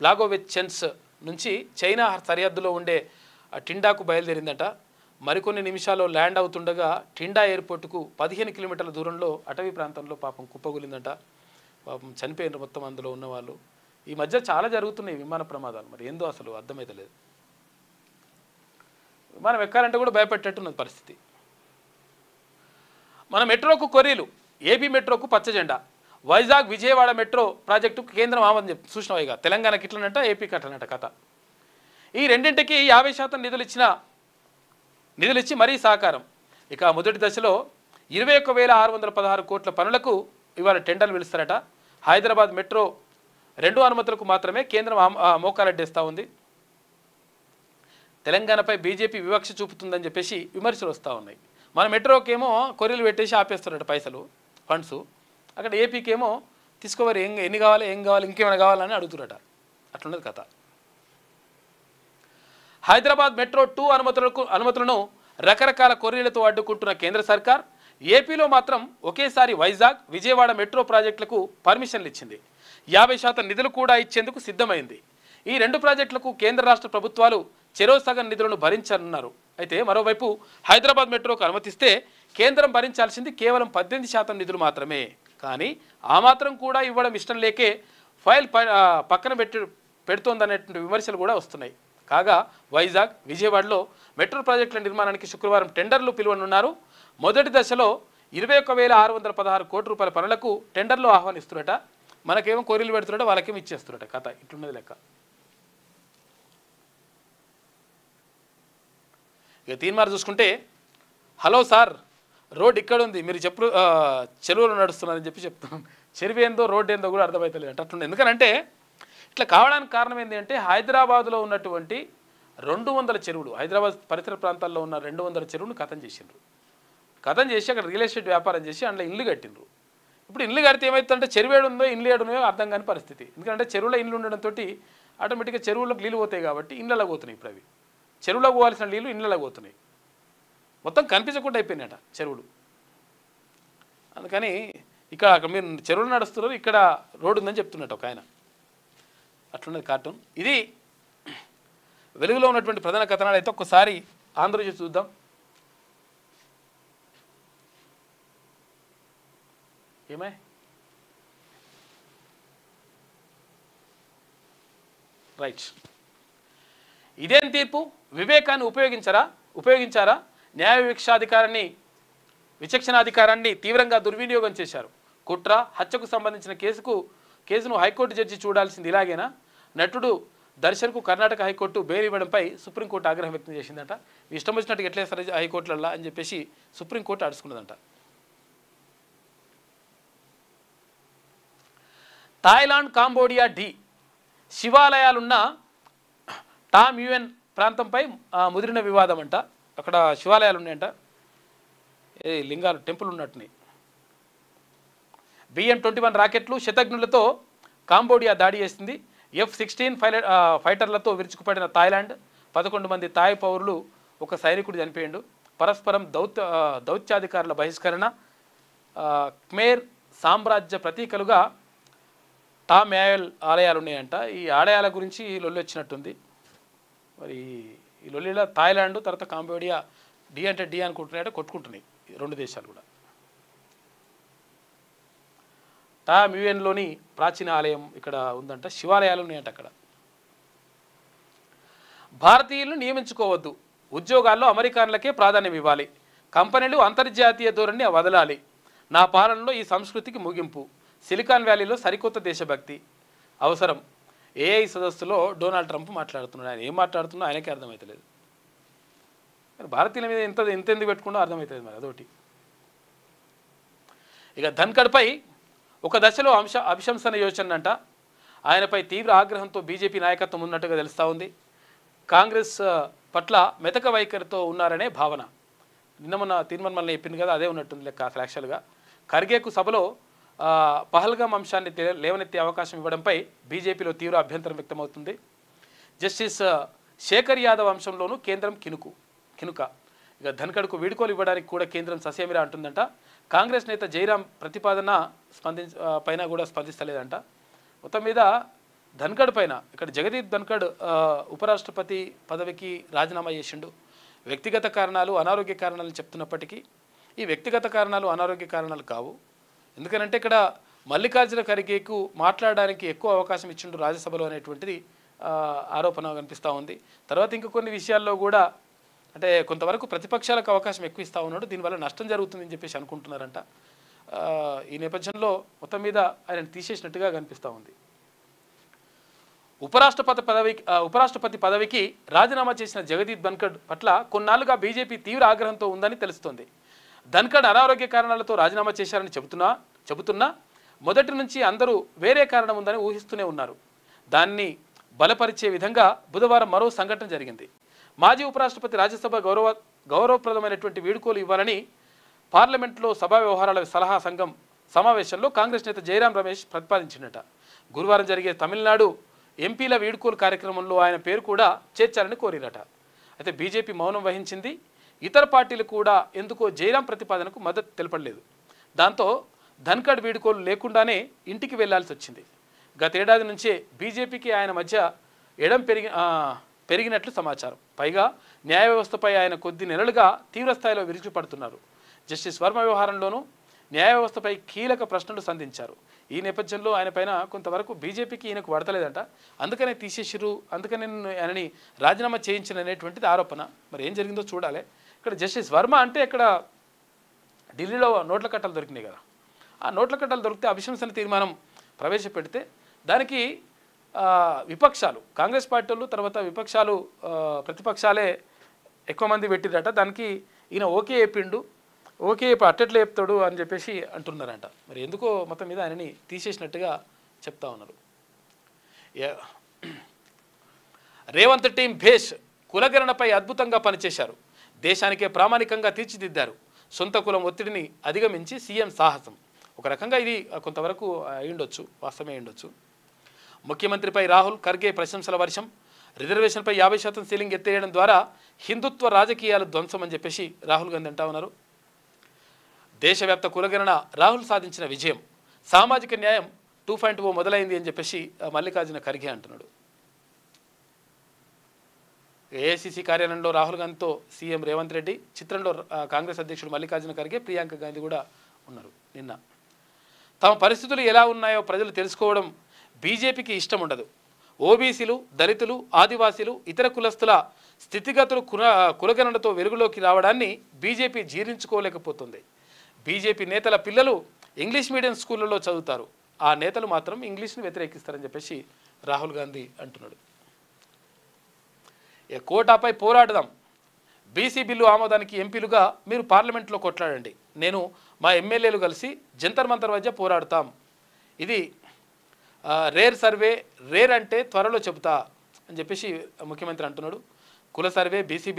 బ్లాగోవెచెన్స్ నుంచి చైనా సరిహద్దులో ఉండే టిండాకు బయలుదేరిందట. మరికొన్ని నిమిషాల్లో ల్యాండ్ అవుతుండగా టిండా ఎయిర్పోర్టుకు 15 కిలోమీటర్ల దూరంలో అటవీ ప్రాంతంలో పాపం కుప్పగులిందట. పాపం చనిపోయిన మొత్తం అందులో ఉన్నవాళ్ళు. ఈ మధ్య చాలా జరుగుతున్నాయి విమాన ప్రమాదాలు. మరి ఏందో అసలు అర్థమైతలేదు. విమానం ఎక్కాలంటే కూడా భయపెట్టేట్టున్నది పరిస్థితి. మన మెట్రోకు కొర్రీలు. ఏపీ మెట్రోకు పచ్చ జెండా. వైజాగ్ విజయవాడ మెట్రో ప్రాజెక్టుకు కేంద్రం ఆమోదం చెప్పి చూసినావు. ఇక తెలంగాణకి ఇట్లనంట, ఏపీకి అట్లనంట కథ. ఈ రెండింటికి 50% నిధులిచ్చి మరీ సహకారం. ఇక మొదటి దశలో 21,616 కోట్ల పనులకు ఇవాళ టెండర్లు పిలుస్తారట. హైదరాబాద్ మెట్రో 2 అనుమతులకు మాత్రమే కేంద్రం మోకాలడ్డేస్తూ ఉంది. తెలంగాణపై బీజేపీ వివక్ష చూపుతుందని చెప్పేసి విమర్శలు వస్తూ ఉన్నాయి. మన మెట్రోకేమో కొర్రీలు పెట్టేసి ఆపేస్తారట పైసలు, ఫండ్స్. అక్కడ ఏపీకేమో తీసుకోవాలి, ఎన్ని కావాలి, ఏం కావాలి, ఇంకేమైనా కావాలని అడుగుతున్నట. అట్లున్నది కథ. హైదరాబాద్ మెట్రో 2 అనుమతులను రకరకాల కొర్రీలతో అడ్డుకుంటున్న కేంద్ర సర్కార్ ఏపీలో మాత్రం ఒకేసారి వైజాగ్ విజయవాడ మెట్రో ప్రాజెక్టులకు పర్మిషన్లు ఇచ్చింది. 50% నిధులు కూడా ఇచ్చేందుకు సిద్ధమైంది. ఈ 2 ప్రాజెక్టులకు కేంద్ర రాష్ట్ర ప్రభుత్వాలు చెరో సగం నిధులను భరించనున్నారు. అయితే మరోవైపు హైదరాబాద్ మెట్రోకు అనుమతిస్తే కేంద్రం భరించాల్సింది కేవలం 18% నిధులు మాత్రమే. కానీ ఆ మాత్రం కూడా ఇవ్వడం ఇష్టం లేకే ఫైల్ పక్కన పెడుతోందనేటువంటి విమర్శలు కూడా వస్తున్నాయి. కాగా వైజాగ్ విజయవాడలో మెట్రో ప్రాజెక్టుల నిర్మాణానికి శుక్రవారం టెండర్లు పిలువనున్నారు. మొదటి దశలో 21,616 కోట్ల రూపాయల పనులకు టెండర్లు ఆహ్వానిస్తున్నట. మనకేమో కొర్రీలు పెడుతున్నట, వాళ్ళకేమో ఇచ్చేస్తున్నట కథ. ఇట్లున్నది లెక్క. ఇక తీర్మానం చూసుకుంటే, హలో సార్ రోడ్ ఇక్కడ ఉంది, మీరు చెరువులో నడుస్తున్నారని చెప్తున్నాను. చెరువు ఏందో రోడ్డు ఏందో కూడా అర్థమవుతలేదు అంటే అట్లుంది. ఎందుకనంటే ఇట్లా కావడానికి కారణం ఏంటి అంటే హైదరాబాద్లో ఉన్నటువంటి 200 చెరువులు, హైదరాబాద్ పరిసర ప్రాంతాల్లో ఉన్న 200 చెరువులు కథం చేసి అక్కడ రియల్ ఎస్టేట్ వ్యాపారం చేసి అందులో ఇల్లు కట్టిండ్రు. ఇప్పుడు ఇల్లు కడితే ఏమవుతుందంటే చెరువు ఏడుందో ఇల్లు ఏడున్నాయో అర్థం కాని పరిస్థితి. ఎందుకంటే చెరువులో ఇల్లు ఉండడంతో ఆటోమేటిక్గా చెరువులకు నీళ్ళు పోతాయి కాబట్టి ఇళ్ళలోకి పోతున్నాయి. ఇప్పుడు అవి చెరువులోకి పోవాల్సిన నీళ్ళు ఇళ్ళలోకి పోతున్నాయి. మొత్తం కనిపించకుండా అయిపోయినాయట చెరువులు. అందుకని ఇక్కడ మీరు చెరువులు నడుస్తున్నారు, ఇక్కడ రోడ్డు ఉందని చెప్తున్నట్టు ఒక ఆయన. అట్లున్నది కార్టూన్. ఇది వెలుగులో ఉన్నటువంటి ప్రధాన కథనాలు. అయితే ఒక్కసారి ఆంధ్రజ్యోతి చూద్దాం. ఏమై రైట్, ఇదేం తీర్పు? వివేకాన్ని ఉపయోగించారా? న్యాయ విచక్షణాధికారాన్ని తీవ్రంగా దుర్వినియోగం చేశారు. కుట్ర, హత్యకు సంబంధించిన కేసును హైకోర్టు జడ్జి చూడాల్సింది ఇలాగేనా? నటుడు దర్శన్కు కర్ణాటక హైకోర్టు బెయిల్ ఇవ్వడంపై సుప్రీంకోర్టు ఆగ్రహం వ్యక్తం చేసిందట. ఇష్టం వచ్చినట్టుగా ఎట్లేస్తారు హైకోర్టులల్లా అని చెప్పేసి సుప్రీంకోర్టు అడుచుకున్నదంట. థాయిలాండ్, కాంబోడియా శివాలయాలున్న టామ్ యుఎన్ ప్రాంతంపై ముదిరిన వివాదం అంట. అక్కడ శివాలయాలు ఉన్నాయంట, లింగాలు, టెంపుల్ ఉన్నట్టుని. BM-21 రాకెట్లు, శతఘ్నులతో కాంబోడియా దాడి చేసింది. F-16 ఫైటర్లతో విరుచుకుపడిన థాయిలాండ్, 11 మంది థాయ్ పౌరులు, ఒక సైనికుడు చనిపోయిండు. పరస్పరం దౌత్యాధికారుల బహిష్కరణ. ఖమేర్ సామ్రాజ్య ప్రతీకలుగా టామ్ యుఎన్ ఆలయాలు ఉన్నాయంట. ఈ ఆలయాల గురించి ఈ లొల్లి వచ్చినట్టుంది. మరి ఈ లొల్లిలో థాయిలాండ్ తర్వాత కాంబోడియా అంటే డి అనుకుంటున్నాయంటే కొట్టుకుంటున్నాయి రెండు దేశాలు కూడా. టామ్ యుఎన్లోని ప్రాచీన ఆలయం ఇక్కడ ఉందంట, శివాలయాలు ఉన్నాయంట అక్కడ. భారతీయులను నియమించుకోవద్దు, ఉద్యోగాల్లో అమెరికన్లకే ప్రాధాన్యం ఇవ్వాలి, కంపెనీలు అంతర్జాతీయ ధోరణిని వదలాలి, నా పాలనలో ఈ సంస్కృతికి ముగింపు, సిలికాన్ వ్యాలీలో సరికొత్త దేశభక్తి అవసరం. ఏఐ సదస్సులో డొనాల్డ్ ట్రంప్ మాట్లాడుతున్నాడు. ఆయన ఏం మాట్లాడుతున్నా ఆయనకే అర్థమవుతలేదు. భారతీయుల మీద ఎంతెందుకు పెట్టుకున్నా అర్థమవుతుంది మరి అదొకటి. ఇక ధన్కడ్పై ఒక దశలో అభిశంసన యోచన అంట. ఆయనపై తీవ్ర ఆగ్రహంతో బీజేపీ నాయకత్వం ఉన్నట్టుగా తెలుస్తూ ఉంది. కాంగ్రెస్ పట్ల మెతక వైఖరితో ఉన్నారనే భావన. నిన్న మొన్న తీర్మానం చెప్పింది కదా, అదే ఉన్నట్టుంది లెక్క అసలు యాక్చువల్గా. ఖర్గేకు సభలో పహల్గామ్ అంశాన్ని లేవనెత్తే అవకాశం ఇవ్వడంపై బీజేపీలో తీవ్ర అభ్యంతరం వ్యక్తమవుతుంది. జస్టిస్ శేఖర్ యాదవ్ అంశంలోనూ కేంద్రం కినుక. ఇక ధన్కడ్కు వీడుకోలు ఇవ్వడానికి కూడా కేంద్రం ససేమిరా అంటుందంట. కాంగ్రెస్ నేత జైరాం ప్రతిపాదన పైన కూడా స్పందిస్తలేదంట. మొత్తం మీద ధన్కడ్ పైన ఇక్కడ జగదీప్ ధన్కడ్ ఉపరాష్ట్రపతి పదవికి రాజీనామా చేసిండు. వ్యక్తిగత కారణాలు, అనారోగ్య కారణాలు చెప్తున్నప్పటికీ ఈ వ్యక్తిగత కారణాలు అనారోగ్య కారణాలు కావు. ఎందుకనంటే ఇక్కడ మల్లికార్జున ఖర్గేకు మాట్లాడడానికి ఎక్కువ అవకాశం ఇచ్చిండు రాజ్యసభలో అనేటువంటిది ఆరోపణ కనిపిస్తూ ఉంది. తర్వాత ఇంకా కొన్ని విషయాల్లో కూడా అంటే కొంతవరకు ప్రతిపక్షాలకు అవకాశం ఎక్కువ ఇస్తూ ఉన్నాడు, దీనివల్ల నష్టం జరుగుతుందని చెప్పేసి అనుకుంటున్నారంట. ఈ నేపథ్యంలో మొత్తం మీద ఆయన తీసేసినట్టుగా కనిపిస్తూ ఉంది. ఉపరాష్ట్రపతి పదవికి రాజీనామా చేసిన జగదీప్ ధన్కడ్ పట్ల కొన్నాళ్లుగా బీజేపీ తీవ్ర ఆగ్రహంతో ఉందని తెలుస్తోంది. ధన్కడ్ అనారోగ్య కారణాలతో రాజీనామా చేశారని చెబుతున్నా మొదటి నుంచి అందరూ వేరే కారణం ఉందని ఊహిస్తూనే ఉన్నారు. దాన్ని బలపరిచే విధంగా బుధవారం మరో సంఘటన జరిగింది. మాజీ ఉపరాష్ట్రపతి రాజ్యసభ గౌరవప్రదమైనటువంటి వీడుకోలు ఇవ్వాలని పార్లమెంట్లో సభా వ్యవహారాల సలహా సంఘం సమావేశంలో కాంగ్రెస్ నేత జైరాం రమేష్ ప్రతిపాదించినట. గురువారం జరిగే తమిళనాడు ఎంపీల వీడుకోలు కార్యక్రమంలో ఆయన పేరు కూడా చేర్చాలని కోరిరట. అయితే బీజేపీ మౌనం వహించింది. ఇతర పార్టీలు కూడా ఎందుకో జైరాం ప్రతిపాదనకు మద్దతు తెలపలేదు. దాంతో ధన్కడ్ వీడుకోలు లేకుండానే ఇంటికి వెళ్లాల్సి వచ్చింది. గతేడాది నుంచే బీజేపీకి ఆయన మధ్య ఎడం పెరిగినట్లు సమాచారం. పైగా న్యాయ వ్యవస్థపై ఆయన కొద్ది నెలలుగా తీవ్రస్థాయిలో విరుచుపడుతున్నారు. జస్టిస్ వర్మ వ్యవహారంలోనూ న్యాయ వ్యవస్థపై కీలక ప్రశ్నలు సంధించారు. ఈ నేపథ్యంలో ఆయన పైన కొంతవరకు బీజేపీకి ఈయనకు పడతలేదంట, అందుకనే తీసేసిరు, అందుకనే ఆయనని రాజీనామా చేయించిన అనేటువంటిది ఆరోపణ. మరి ఏం జరిగిందో చూడాలి. ఇక్కడ జస్టిస్ వర్మ అంటే ఇక్కడ ఢిల్లీలో నోట్ల కట్టలు దొరికినాయి కదా, ఆ నోట్ల కట్టలు దొరికితే అభిశంసన తీర్మానం ప్రవేశపెడితే దానికి విపక్షాలు, కాంగ్రెస్ పార్టీ వాళ్ళు తర్వాత విపక్షాలు ప్రతిపక్షాలే ఎక్కువ మంది పెట్టిరట. దానికి ఈయన ఓకే చెప్పిండు, ఓకే అట్టెట్లా చెప్తాడు అని చెప్పేసి అంటున్నారంట. మరి ఎందుకో మొత్తం మీద ఆయనని తీసేసినట్టుగా చెప్తా ఉన్నారు. రేవంత్ టీం భేష్ కులగణనపై అద్భుతంగా పనిచేశారు, దేశానికే ప్రామాణికంగా తీర్చిదిద్దారు, సొంత కులం ఒత్తిడిని అధిగమించి సీఎం సాహసం. ఒక రకంగా ఇది కొంతవరకు అయ్యుండొచ్చు, వాస్తవమే అయ్యుండొచ్చు. ముఖ్యమంత్రిపై రాహుల్ ఖర్గే ప్రశంసల వర్షం. రిజర్వేషన్పై 50% సీలింగ్ ఎత్తేయడం ద్వారా హిందుత్వ రాజకీయాలు ధ్వంసం అని చెప్పేసి రాహుల్ గాంధీ అంటా ఉన్నారు. దేశవ్యాప్త కులగణన రాహుల్ సాధించిన విజయం, సామాజిక న్యాయం 2.0 మొదలైంది అని చెప్పేసి మల్లికార్జున ఖర్గే అంటున్నాడు. ఏఐసిసి కార్యాలయంలో రాహుల్ గాంధీతో సీఎం రేవంత్ రెడ్డి, చిత్రంలో కాంగ్రెస్ అధ్యక్షుడు మల్లికార్జున ఖర్గే, ప్రియాంక గాంధీ కూడా ఉన్నారు. నిన్న తమ పరిస్థితులు ఎలా ఉన్నాయో ప్రజలు తెలుసుకోవడం బీజేపీకి ఇష్టం ఉండదు. ఓబీసీలు, దళితులు, ఆదివాసీలు, ఇతర కులస్తుల స్థితిగతులు కులగణనతో వెలుగులోకి రావడాన్ని బీజేపీ జీర్ణించుకోలేకపోతుంది. బీజేపీ నేతల పిల్లలు ఇంగ్లీష్ మీడియం స్కూళ్ళలో చదువుతారు, ఆ నేతలు మాత్రం ఇంగ్లీష్ని వ్యతిరేకిస్తారని చెప్పేసి రాహుల్ గాంధీ అంటున్నాడు. కోటాపై పోరాడదాం, బీసీ బిల్లు ఆమోదానికి ఎంపీలుగా మీరు పార్లమెంట్లో కొట్లాడండి, నేను మా ఎమ్మెల్యేలు కలిసి జంతర్ మంతర్ మధ్య పోరాడతాం. ఇది రేర్ సర్వే, రేర్ అంటే త్వరలో చెబుతా అని చెప్పేసి ముఖ్యమంత్రి అంటున్నాడు. కుల సర్వే, బీసీ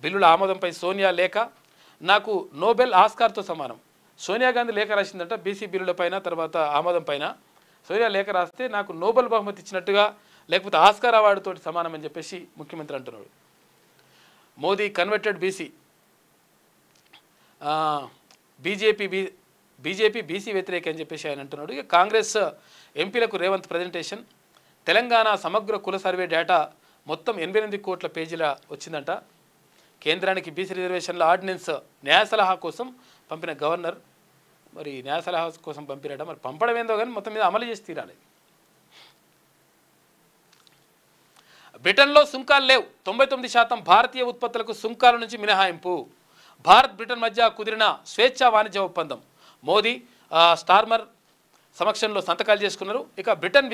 బిల్లుల ఆమోదంపై సోనియా లేఖ నాకు నోబెల్ ఆస్కార్తో సమానం. సోనియా గాంధీ లేఖ రాసిందంట బీసీ బిల్లుల పైన, తర్వాత ఆమోదం పైన. సోనియా లేఖ రాస్తే నాకు నోబెల్ బహుమతి ఇచ్చినట్టుగా, లేకపోతే ఆస్కార్ అవార్డుతో సమానం అని చెప్పేసి ముఖ్యమంత్రి అంటున్నాడు. Modi converted BC, BJP BC వ్యతిరేక అని చెప్పేసి ఆయన అంటున్నాడు. ఇక కాంగ్రెస్ ఎంపీలకు రేవంత్ ప్రజెంటేషన్, తెలంగాణ సమగ్ర కుల సర్వే డేటా మొత్తం 88 కోట్ల పేజీల వచ్చిందంట. కేంద్రానికి బీసీ రిజర్వేషన్ల ఆర్డినెన్స్ న్యాయ సలహా కోసం పంపిన గవర్నర్, మరి న్యాయ సలహా కోసం పంపిరట, మరి పంపడం ఏందో కానీ మొత్తం మీద అమలు చేసి తీరాలి. బ్రిటన్లో సుంకాలు లేవు, 99% భారతీయ ఉత్పత్తులకు సుంకాల నుంచి మినహాయింపు. భారత్ బ్రిటన్ మధ్య కుదిరిన స్వేచ్ఛా వాణిజ్య ఒప్పందం. మోదీ స్టార్మర్ సమక్షంలో సంతకాలు చేసుకున్నారు. ఇక బ్రిటన్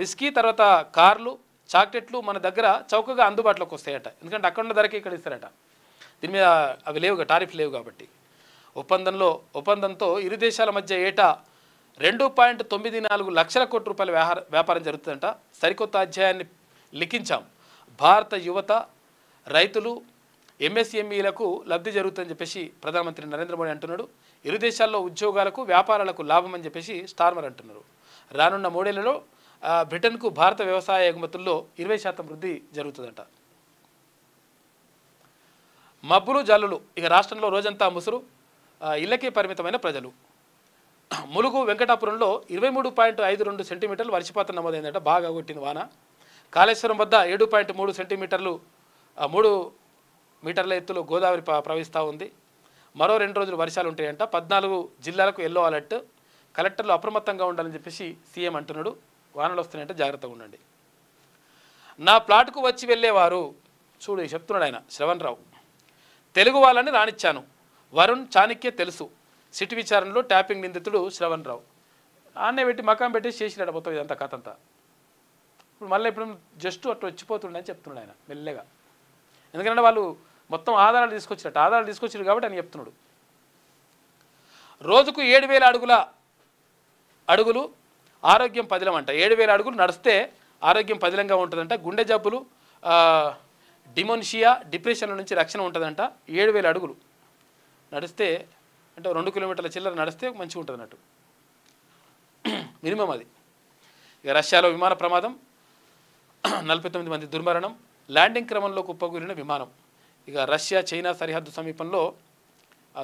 విస్కీ తర్వాత కార్లు, చాక్లెట్లు మన దగ్గర చౌకగా అందుబాటులోకి వస్తాయట. ఎందుకంటే అక్కడ ఉన్న ధరకే ఇక్కడ ఇస్తారట. దీని మీద అవి లేవుగా, టారిఫ్ లేవు కాబట్టి. ఒప్పందంతో ఇరు దేశాల మధ్య ఏటా 2.94 లక్షల కోట్ల రూపాయల వ్యాపారం జరుగుతుందంట. సరికొత్త అధ్యాయాన్ని లిఖించాం, భారత యువత, రైతులు, ఎంఎస్ఎంఈలకు లబ్ధి జరుగుతుందని చెప్పేసి ప్రధానమంత్రి నరేంద్ర మోడీ అంటున్నాడు. ఇరు దేశాల్లో ఉద్యోగాలకు, వ్యాపారాలకు లాభం అని చెప్పేసి స్టార్మర్ అంటున్నారు. రానున్న 3 ఏళ్లలో బ్రిటన్కు భారత వ్యవసాయ ఎగుమతుల్లో 20% వృద్ధి జరుగుతుందట. మబ్బులు, జల్లులు, ఇక రాష్ట్రంలో రోజంతా ముసురు, ఇళ్లకే పరిమితమైన ప్రజలు. ములుగు, వెంకటాపురంలో 23.52 సెంటీమీటర్లు వర్షపాతం నమోదైందట. బాగా కొట్టింది వాన. కాళేశ్వరం వద్ద 7.3 సెంటీమీటర్లు, 3 మీటర్ల ఎత్తులో గోదావరి ప్రవహిస్తూ ఉంది. మరో 2 రోజులు వర్షాలు ఉంటాయంట. 14 జిల్లాలకు ఎల్లో అలర్ట్. కలెక్టర్లు అప్రమత్తంగా ఉండాలని చెప్పేసి సీఎం అంటున్నాడు. వానలు వస్తున్నాయంటే జాగ్రత్తగా ఉండండి. నా ప్లాట్కు వచ్చి వెళ్ళేవారు, చూడు చెప్తున్నాడు ఆయన శ్రవణ్ రావు, తెలుగు వాళ్ళని రానిచ్చాను, వరుణ్ చాణక్య తెలుసు. సిటీ విచారణలో ట్యాపింగ్ నిందితుడు శ్రవణ్ రావు ఆన్నే పెట్టి మకాం పెట్టి చేసినాడు మొత్తం ఇదంతా కథ అంతా. ఇప్పుడు జస్ట్ అట్లా వచ్చిపోతుండే అని చెప్తున్నాడు ఆయన మెల్లగా. ఎందుకంటే వాళ్ళు మొత్తం ఆధారాలు తీసుకొచ్చారు కాబట్టి అని చెప్తున్నాడు. రోజుకు 7,000 అడుగులు ఆరోగ్యం పదిలం అంట. 7,000 అడుగులు నడిస్తే ఆరోగ్యం పదిలంగా ఉంటుందంట. గుండె జబ్బులు, డిమోన్షియా, డిప్రెషన్ల నుంచి రక్షణ ఉంటుందంట. 7,000 అడుగులు నడిస్తే, అంటే 2 కిలోమీటర్ల చిల్లర నడిస్తే మంచిగా ఉంటుంది అన్నట్టు, మినిమం అది. ఇక రష్యాలో విమాన ప్రమాదం, 49 మంది దుర్మరణం. ల్యాండింగ్ క్రమంలో కుప్పకూలిన విమానం. ఇక రష్యా చైనా సరిహద్దు సమీపంలో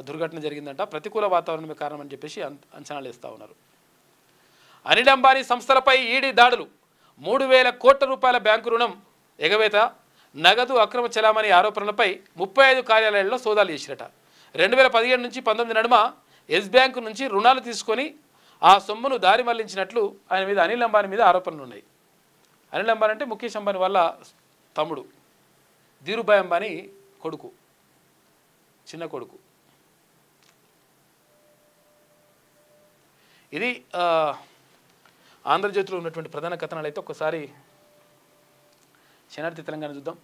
దుర్ఘటన జరిగిందంట. ప్రతికూల వాతావరణమే కారణం అని చెప్పేసి అంచనాలు వేస్తూ ఉన్నారు. అనిల్ అంబానీ సంస్థలపై ఈడీ దాడులు. 3,000 కోట్ల రూపాయల బ్యాంకు రుణం ఎగవేత, నగదు అక్రమ చలామణి ఆరోపణలపై 35 కార్యాలయాల్లో సోదాలు చేసిరట. 2017 నుంచి 19 నడుమ ఎస్ బ్యాంకు నుంచి రుణాలు తీసుకొని ఆ సొమ్మును దారి మళ్లించినట్లు ఆయన మీద, అనిల్ అంబానీ మీద ఆరోపణలు ఉన్నాయి. అనిల్ అంబానీ అంటే ముఖేష్ అంబానీ వాళ్ళ తమ్ముడు, ధీరుభాయ్ అంబానీ కొడుకు, చిన్న కొడుకు. ఇది ఆంధ్రజ్యోతిలో ఉన్నటువంటి ప్రధాన కథనాలు. అయితే ఒక్కసారి శనార్థి తెలంగాణ చూద్దాం.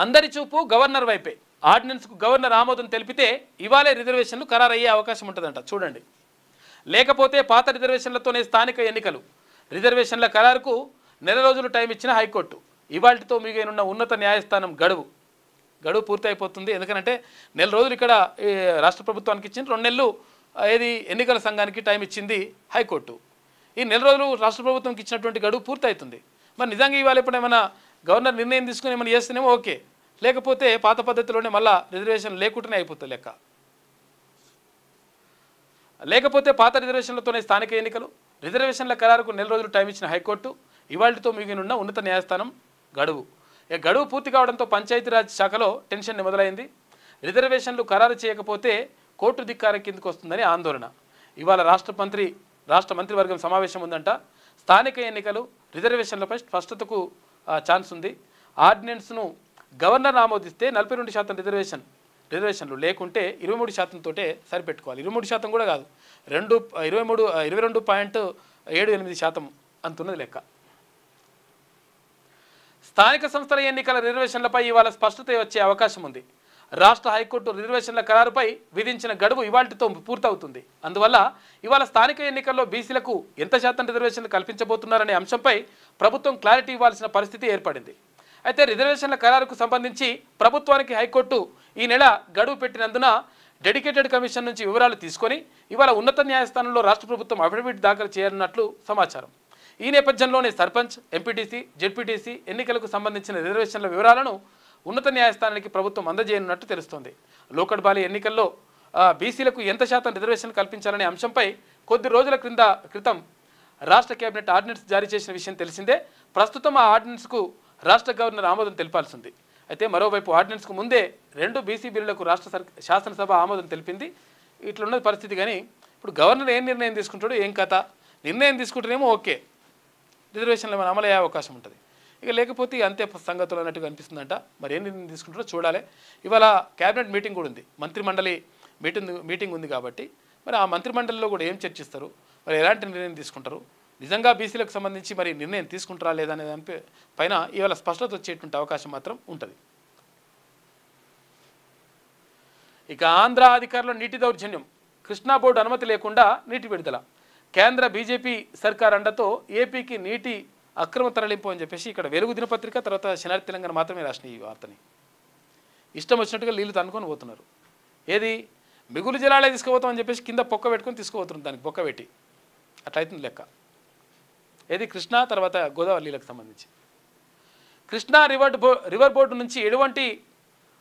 అందరి చూపు గవర్నర్ వైపే. ఆర్డినెన్స్కు గవర్నర్ ఆమోదం తెలిపితే ఇవాళే రిజర్వేషన్లు ఖరారయ్యే అవకాశం ఉంటుందంట. చూడండి, లేకపోతే పాత రిజర్వేషన్లతోనే స్థానిక ఎన్నికలు. రిజర్వేషన్ల ఖరారుకు 4 రోజులు టైం ఇచ్చిన హైకోర్టు. ఇవాళతో మిగిలిన ఉన్నత న్యాయస్థానం గడువు పూర్తి అయిపోతుంది. ఎందుకంటే 4 రోజులు ఇక్కడ రాష్ట్ర ప్రభుత్వానికి ఇచ్చింది, 2 నెలలు ఏది ఎన్నికల సంఘానికి టైం ఇచ్చింది హైకోర్టు. ఈ నెల రోజులు రాష్ట్ర ప్రభుత్వంకి ఇచ్చినటువంటి గడువు పూర్తవుతుంది. మరి నిజంగా ఇవాళ ఇప్పుడు ఏమైనా గవర్నర్ నిర్ణయం తీసుకుని ఏమైనా చేస్తేనేమో ఓకే, లేకపోతే పాత పద్ధతిలోనే మళ్ళీ రిజర్వేషన్ లేకుండానే అయిపోతుంది లెక్క. లేకపోతే పాత రిజర్వేషన్లతోనే స్థానిక ఎన్నికలు, రిజర్వేషన్ల ఖరారుకు నెల రోజులు టైం ఇచ్చిన హైకోర్టు, ఇవాళతో మిగిలిన ఉన్నత న్యాయస్థానం గడువు. గడువు పూర్తి కావడంతో పంచాయతీరాజ్ శాఖలో టెన్షన్ మొదలైంది. రిజర్వేషన్లు ఖరారు చేయకపోతే కోర్టు ధిక్కారం కిందకు వస్తుందని ఆందోళన. ఇవాళ రాష్ట్ర మంత్రివర్గం సమావేశం ఉందంట. స్థానిక ఎన్నికలు, రిజర్వేషన్లపై స్పష్టతకు ఛాన్స్ ఉంది. ఆర్డినెన్స్ను గవర్నర్ ఆమోదిస్తే 42% రిజర్వేషన్లు, లేకుంటే 23%తోటే సరిపెట్టుకోవాలి. 23% కూడా కాదు, 22.78% అంతున్నది లెక్క. స్థానిక సంస్థల ఎన్నికల రిజర్వేషన్లపై ఇవాళ స్పష్టత వచ్చే అవకాశం ఉంది. రాష్ట్ర హైకోర్టు రిజర్వేషన్ల ఖరారుపై విధించిన గడువు ఇవాళతో పూర్తవుతుంది. అందువల్ల ఇవాళ స్థానిక ఎన్నికల్లో బీసీలకు ఎంత శాతం రిజర్వేషన్లు కల్పించబోతున్నారనే అంశంపై ప్రభుత్వం క్లారిటీ ఇవ్వాల్సిన పరిస్థితి ఏర్పడింది. అయితే రిజర్వేషన్ల ఖరారుకు సంబంధించి ప్రభుత్వానికి హైకోర్టు ఈ నెల గడువు పెట్టినందున డెడికేటెడ్ కమిషన్ నుంచి వివరాలు తీసుకొని ఇవాళ ఉన్నత న్యాయస్థానంలో రాష్ట్ర ప్రభుత్వం అఫిడవిట్ దాఖలు చేయనున్నట్లు సమాచారం. ఈ నేపథ్యంలోనే సర్పంచ్, ఎంపీటీసీ, జెడ్పీటీసీ ఎన్నికలకు సంబంధించిన రిజర్వేషన్ల వివరాలను ఉన్నత న్యాయస్థానానికి ప్రభుత్వం అందజేయనున్నట్టు తెలుస్తోంది. లోకల్ బాడీ ఎన్నికల్లో బీసీలకు ఎంత శాతం రిజర్వేషన్ కల్పించాలనే అంశంపై కొద్ది రోజుల క్రితం రాష్ట్ర కేబినెట్ ఆర్డినెన్స్ జారీ చేసిన విషయం తెలిసిందే. ప్రస్తుతం ఆ ఆర్డినెన్స్కు రాష్ట్ర గవర్నర్ ఆమోదం తెలిపాల్సి ఉంది. అయితే మరోవైపు ఆర్డినెన్స్కు ముందే 2 బీసీ బిల్లులకు శాసనసభ ఆమోదం తెలిపింది. ఇట్లున్నది పరిస్థితి. కానీ ఇప్పుడు గవర్నర్ ఏం నిర్ణయం తీసుకుంటాడో ఏం కథ, నిర్ణయం తీసుకుంటేనేమో ఓకే, రిజర్వేషన్లు ఏమైనా అమలయ్యే అవకాశం ఉంటుంది. ఇక లేకపోతే అంతే సంగతులు అన్నట్టుగా అనిపిస్తుందంట. మరి ఏం నిర్ణయం తీసుకుంటారో చూడాలి. ఇవాళ క్యాబినెట్ మీటింగ్ కూడా ఉంది, మంత్రిమండలి మీటింగ్ ఉంది కాబట్టి మరి ఆ మంత్రిమండలిలో కూడా ఏం చర్చిస్తారు, మరి ఎలాంటి నిర్ణయం తీసుకుంటారు, నిజంగా బీసీలకు సంబంధించి మరి నిర్ణయం తీసుకుంటారా లేదా అనే దాని పైన ఇవాళ స్పష్టత వచ్చేటువంటి అవకాశం మాత్రం ఉంటుంది. ఇక ఆంధ్ర అధికారులు నీటి దౌర్జన్యం, కృష్ణా బోర్డు అనుమతి లేకుండా నీటి విడుదల, కేంద్ర బీజేపీ సర్కార్ అండతో ఏపీకి నీటి అక్రమ తరలింపు అని చెప్పేసి ఇక్కడ వెలుగు దినపత్రిక, తర్వాత శనార్థి తెలంగాణ మాత్రమే రాసిన ఈ వార్తని. ఇష్టం వచ్చినట్టుగా నీళ్లు తనుకొని పోతున్నారు. ఏది మిగులు జలాలే తీసుకుపోతామని చెప్పేసి కింద పొక్క పెట్టుకొని తీసుకుపోతున్నారు, దానికి పొక్క పెట్టి అట్లా అవుతుంది లెక్క. ఏది కృష్ణా తర్వాత గోదావరి నీళ్ళకి సంబంధించి కృష్ణా రివర్ బోర్డు నుంచి ఎటువంటి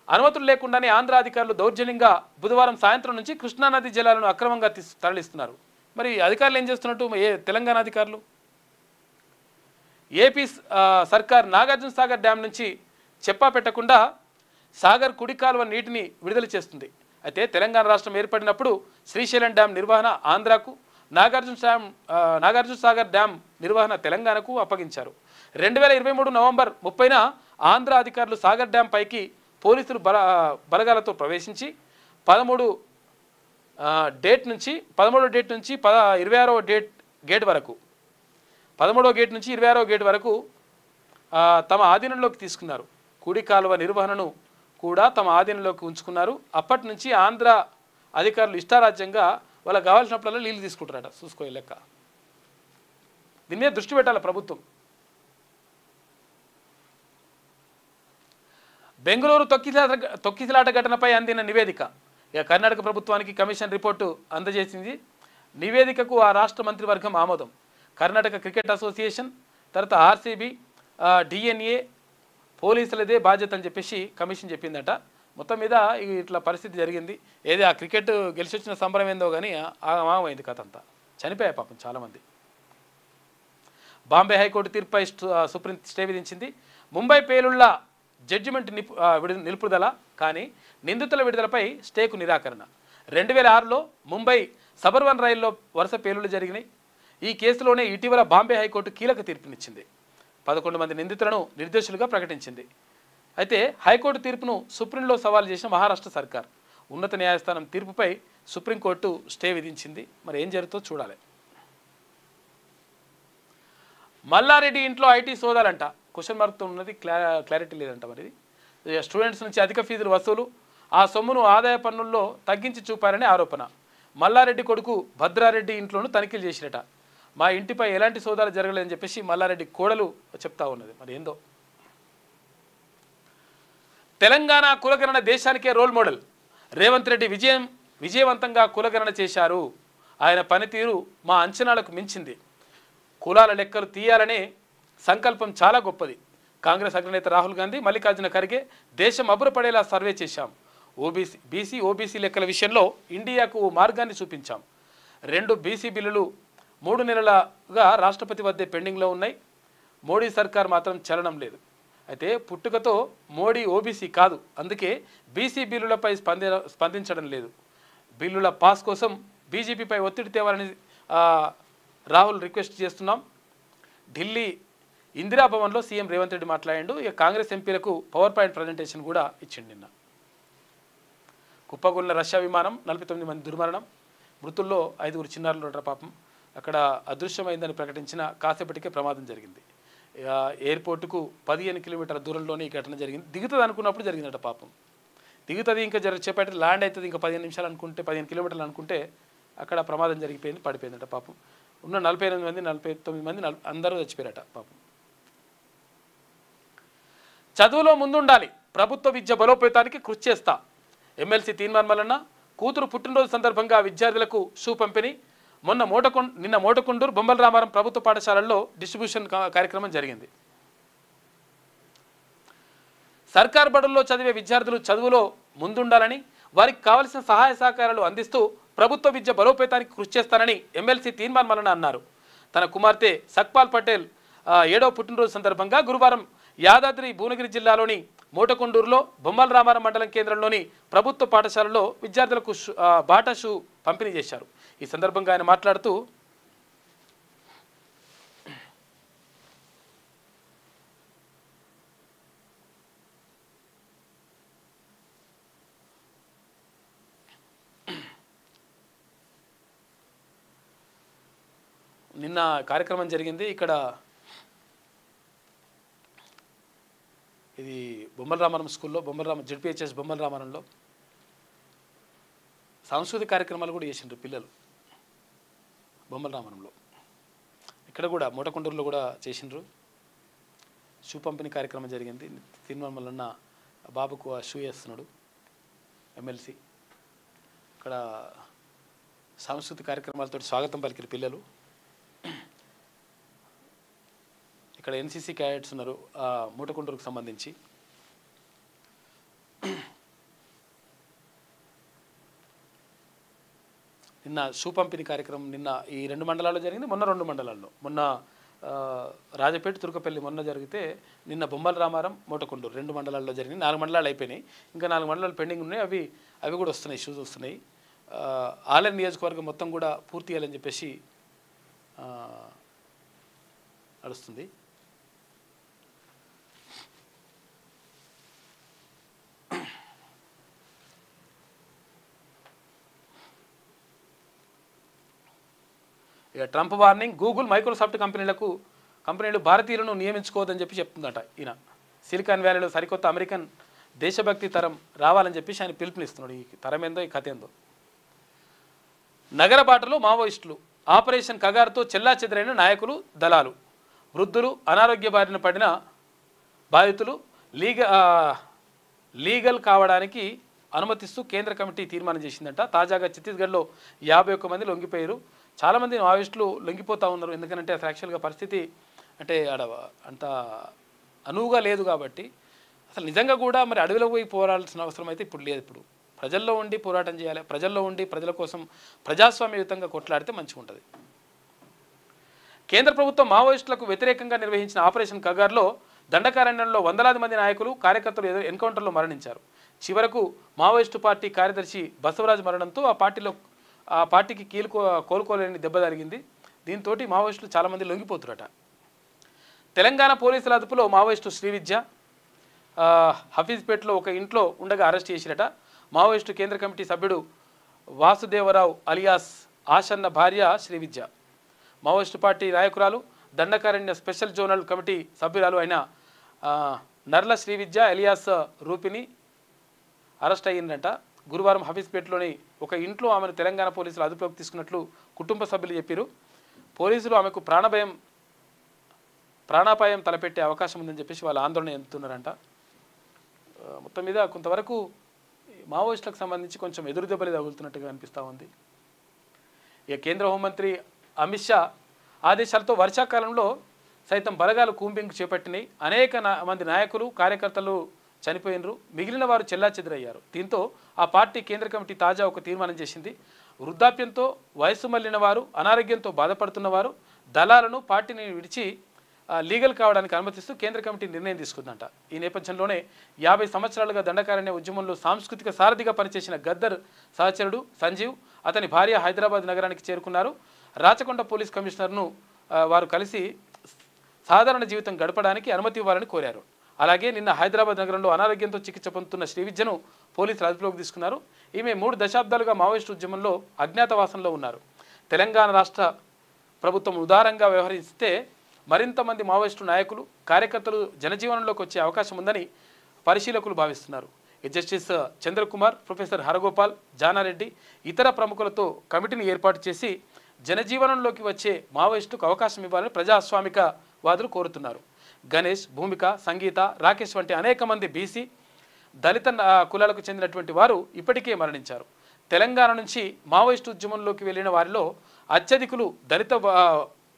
అనుమతులు లేకుండానే ఆంధ్ర అధికారులు దౌర్జన్యంగా బుధవారం సాయంత్రం నుంచి కృష్ణానది జలాలను అక్రమంగా తరలిస్తున్నారు. మరి అధికారులు ఏం చేస్తున్నట్టు తెలంగాణ అధికారులు, ఏపీ సర్కార్ నాగార్జున సాగర్ డ్యామ్ నుంచి చెప్పా పెట్టకుండా సాగర్ కుడి కాలువ నీటిని విడుదల చేస్తుంది. అయితే తెలంగాణ రాష్ట్రం ఏర్పడినప్పుడు శ్రీశైలం డ్యామ్ నిర్వహణ ఆంధ్రాకు, నాగార్జున సాగర్ డ్యామ్ నిర్వహణ తెలంగాణకు అప్పగించారు. 2023 నవంబర్ 30న ఆంధ్ర అధికారులు సాగర్ డ్యామ్ పైకి పోలీసులు బలగాలతో ప్రవేశించి 13వ డేట్ నుంచి 26వ గేట్ వరకు 13వ గేట్ నుంచి 26వ గేట్ వరకు తమ ఆధీనంలోకి తీసుకున్నారు. కుడి కాలువ నిర్వహణను కూడా తమ ఆధీనంలోకి ఉంచుకున్నారు. అప్పటి నుంచి ఆంధ్ర అధికారులు ఇష్టారాజ్యంగా వాళ్ళకి కావాల్సినప్పుడల్లా నీళ్ళు తీసుకుంటారట. చూసుకోవాలి లెక్క. దీని మీద దృష్టి పెట్టాలి ప్రభుత్వం. బెంగళూరు తొక్కిసలాట ఘటనపై అందిన నివేదిక, ఇక కర్ణాటక ప్రభుత్వానికి కమిషన్ రిపోర్టు అందజేసింది. నివేదికకు ఆ రాష్ట్ర మంత్రివర్గం ఆమోదం. కర్ణాటక క్రికెట్ అసోసియేషన్, తర్వాత ఆర్సీబీ, డిఎన్ఏ, పోలీసులదే బాధ్యత అని చెప్పేసి కమిషన్ చెప్పిందట. మొత్తం మీద ఇట్లా పరిస్థితి జరిగింది. ఏది ఆ క్రికెట్ గెలిచి వచ్చిన సంబరం ఏందో కానీ ఆగమైంది కథ అంతా. చనిపోయాయి పాపం చాలామంది. బాంబే హైకోర్టు తీర్పుపై సుప్రీం స్టే విధించింది. ముంబై పేలుళ్ల జడ్జిమెంట్ నిలుపుదల, కానీ నిందితుల విడుదలపై స్టేకు నిరాకరణ. 2006లో ముంబై సబర్బన్ రైల్లో వరుస పేలుళ్లు జరిగినాయి. ఈ కేసులోనే ఇటీవల బాంబే హైకోర్టు కీలక తీర్పునిచ్చింది. 11 మంది నిందితులను నిర్దోషులుగా ప్రకటించింది. అయితే హైకోర్టు తీర్పును సుప్రీంలో సవాల్ చేసిన మహారాష్ట్ర సర్కార్ ఉన్నత న్యాయస్థానం తీర్పుపై సుప్రీంకోర్టు స్టే విధించింది. మరి ఏం జరుగుతుందో చూడాలి. మల్లారెడ్డి ఇంట్లో ఐటీ సోదాలంట, క్వశ్చన్ మార్క్తో ఉన్నది, క్లారిటీ లేదంట. మరి స్టూడెంట్స్ నుంచి అధిక ఫీజులు వసూలు, ఆ సొమ్మును ఆదాయ పన్నుల్లో తగ్గించి చూపారని ఆరోపణ. మల్లారెడ్డి కొడుకు భద్రారెడ్డి ఇంట్లోనూ తనిఖీలు చేసిరట. మా ఇంటిపై ఎలాంటి సోదాలు జరగలేదని చెప్పేసి మల్లారెడ్డి కోడలు చెప్తా ఉన్నది. మరి ఏందో. తెలంగాణ కులగణన దేశానికే రోల్ మోడల్. రేవంత్ రెడ్డి విజయవంతంగా కులగణన చేశారు. ఆయన పనితీరు మా అంచనాలకు మించింది. కులాల లెక్కలు తీయాలనే సంకల్పం చాలా గొప్పది. కాంగ్రెస్ అగ్రనేత రాహుల్ గాంధీ, మల్లికార్జున ఖర్గే దేశం అబ్బురపడేలా సర్వే చేశాం. ఓబీసీ లెక్కల విషయంలో ఇండియాకు ఓ మార్గాన్ని చూపించాం. 2 బీసీ బిల్లులు 3 నెలలుగా రాష్ట్రపతి వద్దే పెండింగ్లో ఉన్నాయి. మోడీ సర్కార్ మాత్రం చలనం లేదు. అయితే పుట్టుకతో మోడీ ఓబీసీ కాదు, అందుకే బీసీ బిల్లులపై స్పందించడం లేదు. బిల్లుల పాస్ కోసం బీజేపీపై ఒత్తిడి తేవాలని రాహుల్ రిక్వెస్ట్ చేస్తున్నాం. ఢిల్లీ ఇందిరాభవన్లో సీఎం రేవంత్ రెడ్డి మాట్లాడాడు. ఇక కాంగ్రెస్ ఎంపీలకు పవర్ పాయింట్ ప్రజెంటేషన్ కూడా ఇచ్చిండు. నిన్న కుప్పగూలిన రష్యా విమానం, 49 మంది దుర్మరణం, మృతుల్లో 5 చిన్నారులు పాపం. అక్కడ అదృశ్యమైందని ప్రకటించిన కాసేపటికే ప్రమాదం జరిగింది. ఎయిర్పోర్టుకు 15 కిలోమీటర్ల దూరంలోనే ఈ ఘటన జరిగింది. దిగుతుంది అనుకున్నప్పుడు జరిగిందట పాపం. దిగుతుంది ఇంకా చేపట్టి ల్యాండ్ అవుతుంది ఇంకా 15 నిమిషాలు అనుకుంటే, 15 కిలోమీటర్లు అనుకుంటే అక్కడ ప్రమాదం జరిగిపోయింది, పడిపోయిందట పాపం. ఉన్న 48 మంది 49 మంది అందరూ చచ్చిపోయారట పాపం. చదువులో ముందుండాలి, ప్రభుత్వ విద్య బలోపేతానికి కృషి చేస్తా. ఎమ్మెల్సీ తీర్మాన్ మల్లన్న కూతురు పుట్టినరోజు సందర్భంగా విద్యార్థులకు షూ పంపిణీ. నిన్న మోటకొండూరు, బొమ్మల రామారం ప్రభుత్వ పాఠశాలల్లో డిస్ట్రిబ్యూషన్ కార్యక్రమం జరిగింది. సర్కారు బడుల్లో చదివే విద్యార్థులు చదువులో ముందుండాలని, వారికి కావలసిన సహాయ సహకారాలు అందిస్తూ ప్రభుత్వ విద్య బలోపేతానికి కృషి చేస్తానని ఎమ్మెల్సీ తీర్మాన్ మల్లన్న అన్నారు. తన కుమార్తె సక్పాల్ పటేల్ 7వ పుట్టినరోజు సందర్భంగా గురువారం యాదాద్రి భువనగిరి జిల్లాలోని మోటకొండూరులో బొమ్మల రామారం మండలం కేంద్రంలోని ప్రభుత్వ పాఠశాలలో విద్యార్థులకు బాటా షూ పంపిణీ చేశారు. ఈ సందర్భంగా ఆయన మాట్లాడుతూ, నిన్న కార్యక్రమం జరిగింది. ఇక్కడ ఇది బొమ్మల రామారం స్కూల్లో, జెడ్పీహెచ్ఎస్ బొమ్మల రామారంలో సాంస్కృతిక కార్యక్రమాలు కూడా చేసిండ్రు పిల్లలు. బొమ్మల రామారంలో ఇక్కడ కూడా మోటకొండూరులో కూడా చేసిండ్రు. షూ పంపిణీ కార్యక్రమం జరిగింది. తీర్మాన్ మల్లన్న బాబుకు ఆ షూ వేస్తున్నాడు ఎమ్మెల్సీ. ఇక్కడ సాంస్కృతిక కార్యక్రమాలతో స్వాగతం పలికిన పిల్లలు. ఇక్కడ ఎన్సీసీ క్యాడెట్స్ ఉన్నారు మోటకొండూరుకు సంబంధించి. నిన్న షూ పంపిణీ కార్యక్రమం నిన్న ఈ 2 మండలాల్లో జరిగింది, మొన్న 2 మండలాల్లో. మొన్న రాజపేట, తుర్కపల్లి మొన్న జరిగితే నిన్న బొమ్మల రామారం, మోటకొండూరు 2 మండలాల్లో జరిగింది. 4 మండలాలు అయిపోయినాయి, ఇంకా 4 మండలాలు పెండింగ్ ఉన్నాయి. అవి కూడా వస్తున్నాయి, షూస్ వస్తున్నాయి. ఆలయ నియోజకవర్గం మొత్తం కూడా పూర్తి చేయాలని చెప్పేసి నడుస్తుంది. ఇక ట్రంప్ వార్నింగ్, గూగుల్, మైక్రోసాఫ్ట్ కంపెనీలు భారతీయులను నియమించుకోవద్దని చెప్పి చెప్తుందట ఈయన. సిలికాన్ వ్యాలీలో సరికొత్త అమెరికన్ దేశభక్తి తరం రావాలని చెప్పేసి ఆయన పిలుపునిస్తున్నాడు. ఈ తరం ఏందో, ఈ కథ ఏందో. నగర బాటలో మావోయిస్టులు, ఆపరేషన్ కగారుతో చెల్లాచెదరైన నాయకులు, దళాలు. వృద్ధులు, అనారోగ్య బారిన పడిన బాధితులు లీగల్ కావడానికి అనుమతిస్తూ కేంద్ర కమిటీ తీర్మానం చేసిందంట. తాజాగా ఛత్తీస్గఢ్లో 51 మంది లొంగిపోయారు. చాలామంది మావోయిస్టులు లొంగిపోతూ ఉన్నారు. ఎందుకంటే అసలు యాక్చువల్గా పరిస్థితి అంటే అంత అనువుగా లేదు కాబట్టి. అసలు నిజంగా కూడా మరి అడవిలో పోయి పోరాడాల్సిన అవసరం అయితే ఇప్పుడు లేదు. ఇప్పుడు ప్రజల్లో ఉండి పోరాటం చేయాలి, ప్రజల్లో ఉండి ప్రజల కోసం ప్రజాస్వామ్యయుతంగా కొట్లాడితే మంచిగా ఉంటుంది. కేంద్ర ప్రభుత్వం మావోయిస్టులకు వ్యతిరేకంగా నిర్వహించిన ఆపరేషన్ కగార్లో దండకారణ్యంలో వందలాది మంది నాయకులు, కార్యకర్తలు ఎన్కౌంటర్లో మరణించారు. చివరకు మావోయిస్టు పార్టీ కార్యదర్శి బసవరాజ్ మరణంతో ఆ పార్టీకి కోలుకోలేని దెబ్బ జరిగింది. దీంతో మావోయిస్టులు చాలామంది లొంగిపోతురట. తెలంగాణ పోలీసుల అదుపులో మావోయిస్టు శ్రీవిద్య హఫీజ్పేటలో ఒక ఇంట్లో ఉండగా అరెస్ట్ చేసిరట. మావోయిస్టు కేంద్ర కమిటీ సభ్యుడు వాసుదేవరావు అలియాస్ ఆషన్న భార్య శ్రీవిద్య, మావోయిస్టు పార్టీ నాయకురాలు, దండకారణ్య స్పెషల్ జోనల్ కమిటీ సభ్యురాలు అయిన నర్ల శ్రీవిద్య ఎలియాస్ రూపిని అరెస్ట్ అయ్యిందంట. గురువారం హఫీజ్పేటలోని ఒక ఇంట్లో ఆమెను తెలంగాణ పోలీసులు అదుపులోకి తీసుకున్నట్లు కుటుంబ సభ్యులు చెప్పారు. పోలీసులు ఆమెకు ప్రాణాపాయం తలపెట్టే అవకాశం ఉందని చెప్పేసి వాళ్ళు ఆందోళన చెందుతున్నారంట. మొత్తం మీద కొంతవరకు మావోయిస్టులకు సంబంధించి కొంచెం ఎదురు దెబ్బలు తగులుతున్నట్టుగా అనిపిస్తూ ఉంది. ఇక కేంద్ర హోంమంత్రి అమిత్ షా ఆదేశాలతో వర్షాకాలంలో సైతం బలగాలు కూంబింగ్ చేపట్టినాయి. అనేక మంది నాయకులు కార్యకర్తలు చనిపోయినరు, మిగిలిన వారు చెల్లాచెదురయ్యారు. దీంతో ఆ పార్టీ కేంద్ర కమిటీ తాజా ఒక తీర్మానం చేసింది. వృద్ధాప్యంతో వయస్సు మళ్లిన వారు, అనారోగ్యంతో బాధపడుతున్న వారు, దళాలను పార్టీని విడిచి లీగల్ కావడానికి అనుమతిస్తూ కేంద్ర కమిటీ నిర్ణయం తీసుకుందంట. ఈ నేపథ్యంలోనే 50 సంవత్సరాలుగా దండకారణ్య ఉద్యమంలో సాంస్కృతిక సారథిగా పనిచేసిన గద్దర్ సహచరుడు సంజీవ్, అతని భార్య హైదరాబాద్ నగరానికి చేరుకున్నారు. రాచకొండ పోలీస్ కమిషనర్ను వారు కలిసి సాధారణ జీవితం గడపడానికి అనుమతి ఇవ్వాలని కోరారు. అలాగే నిన్న హైదరాబాద్ నగరంలో అనారోగ్యంతో చికిత్స పొందుతున్న శ్రీవిద్యను పోలీసులు అదుపులోకి తీసుకున్నారు. ఈమె 3 దశాబ్దాలుగా మావోయిస్టు ఉద్యమంలో అజ్ఞాతవాసంలో ఉన్నారు. తెలంగాణ రాష్ట్ర ప్రభుత్వం ఉదారంగా వ్యవహరిస్తే మరింత మంది మావోయిస్టు నాయకులు, కార్యకర్తలు జనజీవనంలోకి వచ్చే అవకాశం ఉందని పరిశీలకులు భావిస్తున్నారు. జస్టిస్ చంద్రకుమార్, ప్రొఫెసర్ హరగోపాల్, జానారెడ్డి ఇతర ప్రముఖులతో కమిటీని ఏర్పాటు చేసి జనజీవనంలోకి వచ్చే మావోయిస్టుకు అవకాశం ఇవ్వాలని ప్రజాస్వామిక వాదులు కోరుతున్నారు. గణేష్, భూమిక, సంగీత, రాకేష్ వంటి అనేక మంది బీసీ, దళిత కులాలకు చెందినటువంటి వారు ఇప్పటికే మరణించారు. తెలంగాణ నుంచి మావోయిస్టు ఉద్యమంలోకి వెళ్ళిన వారిలో అత్యధికులు దళిత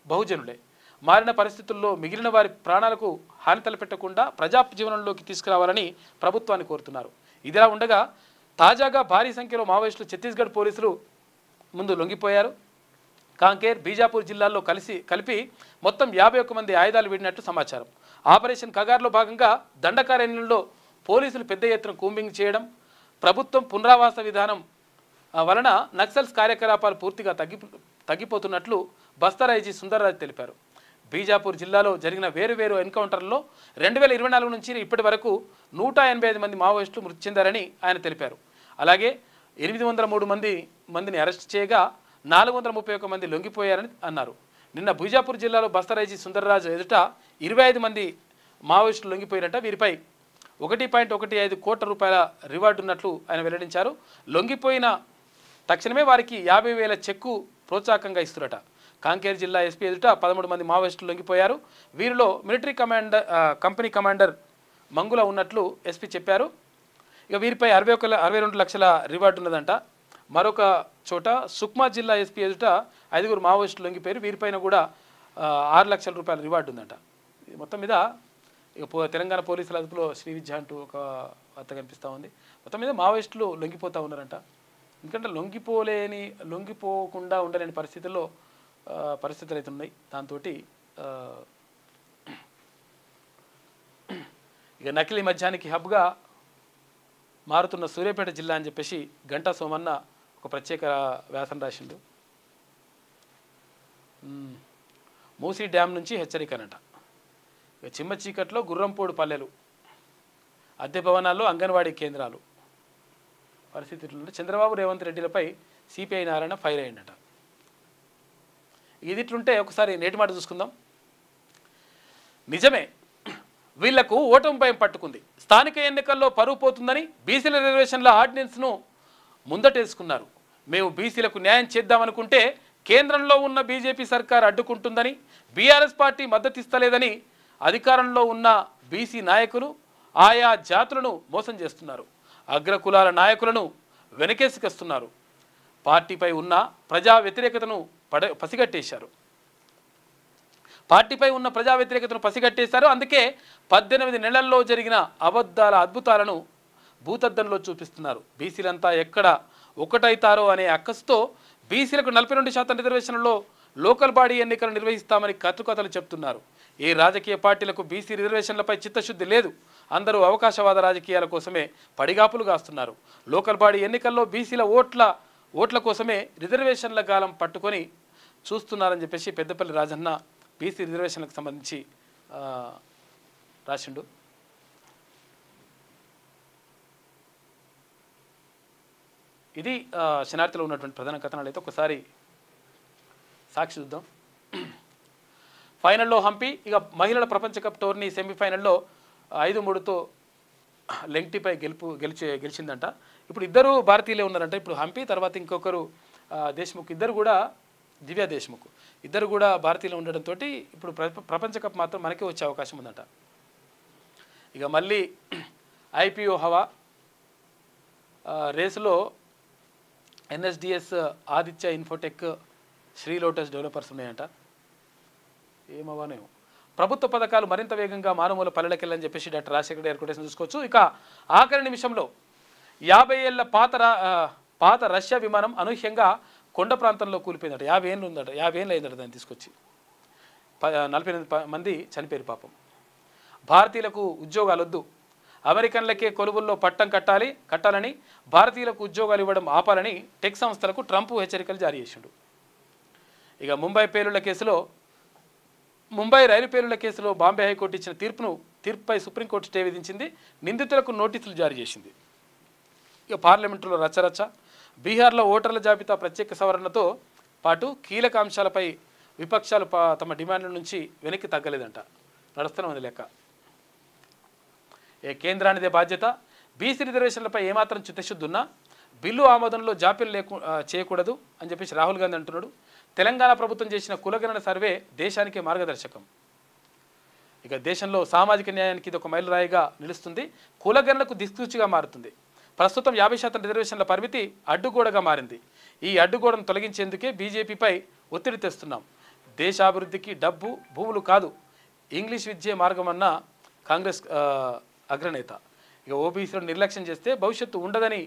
బహుజనులే. మారిన పరిస్థితుల్లో మిగిలిన వారి ప్రాణాలకు హాని తలపెట్టకుండా ప్రజా జీవనంలోకి తీసుకురావాలని ప్రభుత్వాన్ని కోరుతున్నారు. ఇదిలా ఉండగా తాజాగా భారీ సంఖ్యలో మావోయిస్టులు ఛత్తీస్గఢ్ పోలీసులు ముందు లొంగిపోయారు. కాంకేర్, బీజాపూర్ జిల్లాల్లో కలిపి మొత్తం 51 మంది ఆయుధాలు వీడినట్టు సమాచారం. ఆపరేషన్ కగార్లో భాగంగా దండకారణ్యంలో పోలీసులు పెద్ద ఎత్తున కూంబింగ్ చేయడం, ప్రభుత్వం పునరావాస విధానం వలన నక్సల్స్ కార్యకలాపాలు పూర్తిగా తగ్గిపోతున్నట్లు బస్తర్ ఐజీ సుందర్రాజ్ తెలిపారు. బీజాపూర్ జిల్లాలో జరిగిన వేరువేరు ఎన్కౌంటర్లలో 2024 నుంచి ఇప్పటి వరకు 185 మంది మావోయిస్టులు మృతి చెందారని ఆయన తెలిపారు. అలాగే 803 మందిని అరెస్ట్ చేయగా 431 మంది లొంగిపోయారని అన్నారు. నిన్న బీజాపూర్ జిల్లాలో బస్తర్ ఐజీ సుందర్రాజ్ ఎదుట 25 మంది మావోయిస్టులు లొంగిపోయారంట. వీరిపై 1.15 కోట్ల రూపాయల రివార్డు ఉన్నట్లు ఆయన వెల్లడించారు. లొంగిపోయిన తక్షణమే వారికి 50,000 చెక్కు ప్రోత్సాహకంగా ఇస్తురట. కాంకేర్ జిల్లా ఎస్పీ ఎదుట 13 మంది మావోయిస్టులు లొంగిపోయారు. వీరిలో మిలిటరీ కంపెనీ కమాండర్ మంగుల ఉన్నట్లు ఎస్పీ చెప్పారు. ఇక వీరిపై 62 లక్షల రివార్డు ఉన్నదంట. మరొక చోట సుక్మా జిల్లా ఎస్పీ ఎదుట 5 మావోయిస్టులు లొంగిపోయారు. వీరిపైన కూడా 6 లక్షల రూపాయల రివార్డు ఉందంట. మొత్తం మీద ఇక తెలంగాణ పోలీసుల అదుపులో శ్రీవిద్య అంటూ ఒక వార్త కనిపిస్తూ ఉంది. మొత్తం మీద మావోయిస్టులు లొంగిపోతూ ఉన్నారంట. ఎందుకంటే లొంగిపోకుండా ఉండలేని పరిస్థితులు అయితే ఉన్నాయి. దాంతో ఇక నకిలీ మద్యానికి హబ్గా మారుతున్న సూర్యాపేట జిల్లా అని చెప్పేసి గంటా సోమన్న ఒక ప్రత్యేక వ్యాసం రాసిండు. మూసీ డ్యామ్ నుంచి హెచ్చరికనట. ఇక చిమ్మ చీకట్లో గుర్రంపోడు పల్లెలు, అద్దె భవనాల్లో అంగన్వాడీ కేంద్రాలు పరిస్థితులు. చంద్రబాబు రేవంత్ రెడ్డిలపై సిపిఐ నారాయణ ఫైర్ అయ్యిందట. ఇదిట్లుంటే ఒకసారి నేటి మాట చూసుకుందాం. నిజమే, వీళ్లకు ఓటమి భయం పట్టుకుంది. స్థానిక ఎన్నికల్లో పరువు పోతుందని బీసీల రిజర్వేషన్ల ఆర్డినెన్స్ను ముందటేసుకున్నారు. మేము బీసీలకు న్యాయం చేద్దామనుకుంటే కేంద్రంలో ఉన్న బీజేపీ సర్కార్ అడ్డుకుంటుందని, బీఆర్ఎస్ పార్టీ మద్దతిస్తలేదని అధికారంలో ఉన్న బీసీ నాయకులు ఆయా జాతులను మోసం చేస్తున్నారు. అగ్రకులాల నాయకులను వెనకేసుకొస్తున్నారు. పార్టీపై ఉన్న ప్రజా వ్యతిరేకతను పసిగట్టేశారు. అందుకే 18 నెలల్లో జరిగిన అద్భుతాలను భూతద్దంలో చూపిస్తున్నారు. బీసీలంతా ఎక్కడ ఒకటైతారో అనే అక్కసుతో బీసీలకు 42% రిజర్వేషన్లలో లోకల్ బాడీ ఎన్నికలు నిర్వహిస్తామని కట్టుకథలు చెప్తున్నారు. ఏ రాజకీయ పార్టీలకు బీసీ రిజర్వేషన్లపై చిత్తశుద్ధి లేదు. అందరూ అవకాశవాద రాజకీయాల కోసమే పడిగాపులు కాస్తున్నారు. లోకల్ బాడీ ఎన్నికల్లో బీసీల ఓట్ల కోసమే రిజర్వేషన్ల గాలం పట్టుకొని చూస్తున్నారని చెప్పేసి పెద్దపల్లి రాజన్న బీసీ రిజర్వేషన్లకు సంబంధించి రాసిండు. ఇది శనార్థిలో ఉన్నటువంటి ప్రధాన కథనాలు. అయితే ఒకసారి సాక్షి చూద్దాం. ఫైనల్లో హంపి. ఇక మహిళల ప్రపంచ కప్ టోర్నీ సెమీఫైనల్లో 5-3తో లెంగ్టీపై గెలిచిందంట. ఇప్పుడు ఇద్దరు భారతీయులే ఉన్నారంట. ఇప్పుడు హంపి తర్వాత ఇంకొకరు దేశ్ముఖ్, ఇద్దరు కూడా దివ్యా దేశ్ముఖ్, ఇద్దరు కూడా భారతీయులు ఉండడంతో ఇప్పుడు ప్రపంచ కప్ మాత్రం మనకే వచ్చే అవకాశం ఉందట. ఇక మళ్ళీ ఐపీఓ హవా రేసులో NSDS, Aditya Infotech, Shri Lotus Developers ఉన్నాయంట. ఏమవ్వనేమో. ప్రభుత్వ పథకాలు మరింత వేగంగా మారుమూల పల్లెలకెళ్ళని చెప్పేసి డాక్టర్ రాజశేఖర రెడ్డి కొటేషన్ చూసుకోవచ్చు. ఇక ఆఖరి నిమిషంలో 50 ఏళ్ల పాత రష్యా విమానం అనూహ్యంగా కొండ ప్రాంతంలో కూలిపోయిందట. 50 ఏళ్ళు ఉందట, 50 ఏళ్ళు అయిందట దాన్ని తీసుకొచ్చి. 48 మంది చనిపోయారు పాపం. భారతీయులకు ఉద్యోగాలు వద్దు, అమెరికన్లకే కొలువుల్లో పట్టం కట్టాలని, భారతీయులకు ఉద్యోగాలు ఇవ్వడం ఆపాలని టెక్ సంస్థలకు ట్రంప్ హెచ్చరికలు జారీ చేసిండు. ఇక ముంబై రైలు పేలుళ్ల కేసులో బాంబే హైకోర్టు ఇచ్చిన తీర్పుపై సుప్రీంకోర్టు స్టే విధించింది. నిందితులకు నోటీసులు జారీ చేసింది. ఇక పార్లమెంటులో రచ్చరచ్చ. బీహార్లో ఓటర్ల జాబితా ప్రత్యేక సవరణతో పాటు కీలక అంశాలపై విపక్షాలు తమ డిమాండ్ల నుంచి వెనక్కి తగ్గలేదంట. నడుస్తూనే ఉంది లెక్క. కేంద్రానిదే బాధ్యత. బీసీ రిజర్వేషన్లపై ఏమాత్రం చిత్తశుద్ధి ఉన్నా బిల్లు ఆమోదంలో జాప్యం చేయకూడదు అని చెప్పేసి రాహుల్ గాంధీ అంటున్నాడు. తెలంగాణ ప్రభుత్వం చేసిన కులగణన సర్వే దేశానికే మార్గదర్శకం. ఇక దేశంలో సామాజిక న్యాయానికి ఇది ఒక మైలురాయిగా నిలుస్తుంది. కులగణనకు దిక్సూచిగా మారుతుంది. ప్రస్తుతం 50% రిజర్వేషన్ల పరిమితి అడ్డుగోడగా మారింది. ఈ అడ్డుగోడను తొలగించేందుకే బీజేపీపై ఒత్తిడి తెస్తున్నాం. దేశాభివృద్ధికి డబ్బు భూములు కాదు, ఇంగ్లీష్ విద్యే మార్గమన్న కాంగ్రెస్ అగ్రనేత. ఇక ఓబీసీలను నిర్లక్ష్యం చేస్తే భవిష్యత్తు ఉండదని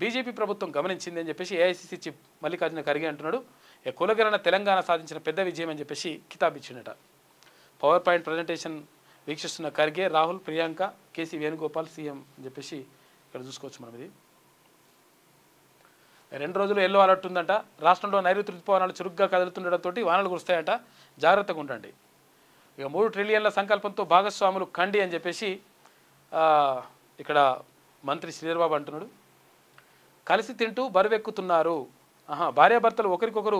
బీజేపీ ప్రభుత్వం గమనించింది అని చెప్పేసి ఏఐసీసీ చీఫ్ మల్లికార్జున ఖర్గే అంటున్నాడు. కులగణన తెలంగాణ సాధించిన పెద్ద విజయం అని చెప్పేసి కితాబ్ ఇచ్చిండట. పవర్ పాయింట్ ప్రజెంటేషన్ వీక్షిస్తున్న ఖర్గే, రాహుల్, ప్రియాంక, కేసీ వేణుగోపాల్ సీఎం అని చెప్పేసి ఇక్కడ చూసుకోవచ్చు మనం. ఇది 2 రోజులు ఎల్లో అలర్ట్ ఉందంట. రాష్ట్రంలో నైరుతి రుతుపవనాలు చురుగ్గా కదులుతుండటంతో వానలు కురుస్తాయంట, జాగ్రత్తగా ఉండండి. ఇక 3 ట్రిలియన్ల సంకల్పంతో భాగస్వాములు కండి అని చెప్పేసి ఇక్కడ మంత్రి శ్రీధర్బాబు అంటున్నాడు. కలిసి తింటూ బరువెక్కుతున్నారు. భార్యాభర్తలు ఒకరికొకరు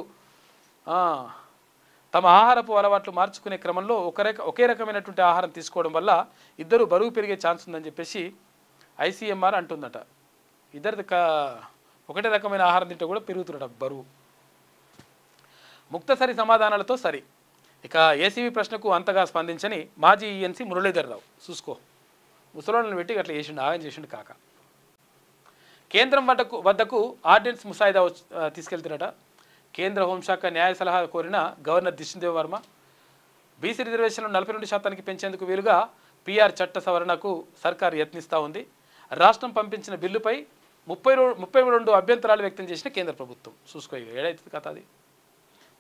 తమ ఆహారపు అలవాట్లు మార్చుకునే క్రమంలో ఒకే రకమైనటువంటి ఆహారం తీసుకోవడం వల్ల ఇద్దరు బరువు పెరిగే ఛాన్స్ ఉందని చెప్పేసి ఐసీఎంఆర్ అంటుందట. ఇద్దరిది ఒకటే రకమైన ఆహారం తింటే కూడా పెరుగుతున్నట బరువు. ముక్తసరి సమాధానాలతో సరి. ఇక ఏసీబీ ప్రశ్నకు అంతగా స్పందించని మాజీ ఈఎన్సీ మురళీధర్ రావు. చూసుకో, ముసలోళ్ళని పెట్టి అట్లా చేసిండు, ఆగం చేసిండు కాక. కేంద్రం వద్దకు ఆర్డినెన్స్ ముసాయిదా తీసుకెళ్తున్నట. కేంద్ర హోంశాఖ న్యాయ సలహా కోరిన గవర్నర్ జిష్ణుదేవ్ వర్మ బీసీ రిజర్వేషన్లు 42% పెంచేందుకు వీలుగా పీఆర్ చట్ట సవరణకు సర్కారు యత్నిస్తూ ఉంది. రాష్ట్రం పంపించిన బిల్లుపై 32 అభ్యంతరాలు వ్యక్తం చేసిన కేంద్ర ప్రభుత్వం. చూసుకో, ఇక ఏడైతుంది కథ అది.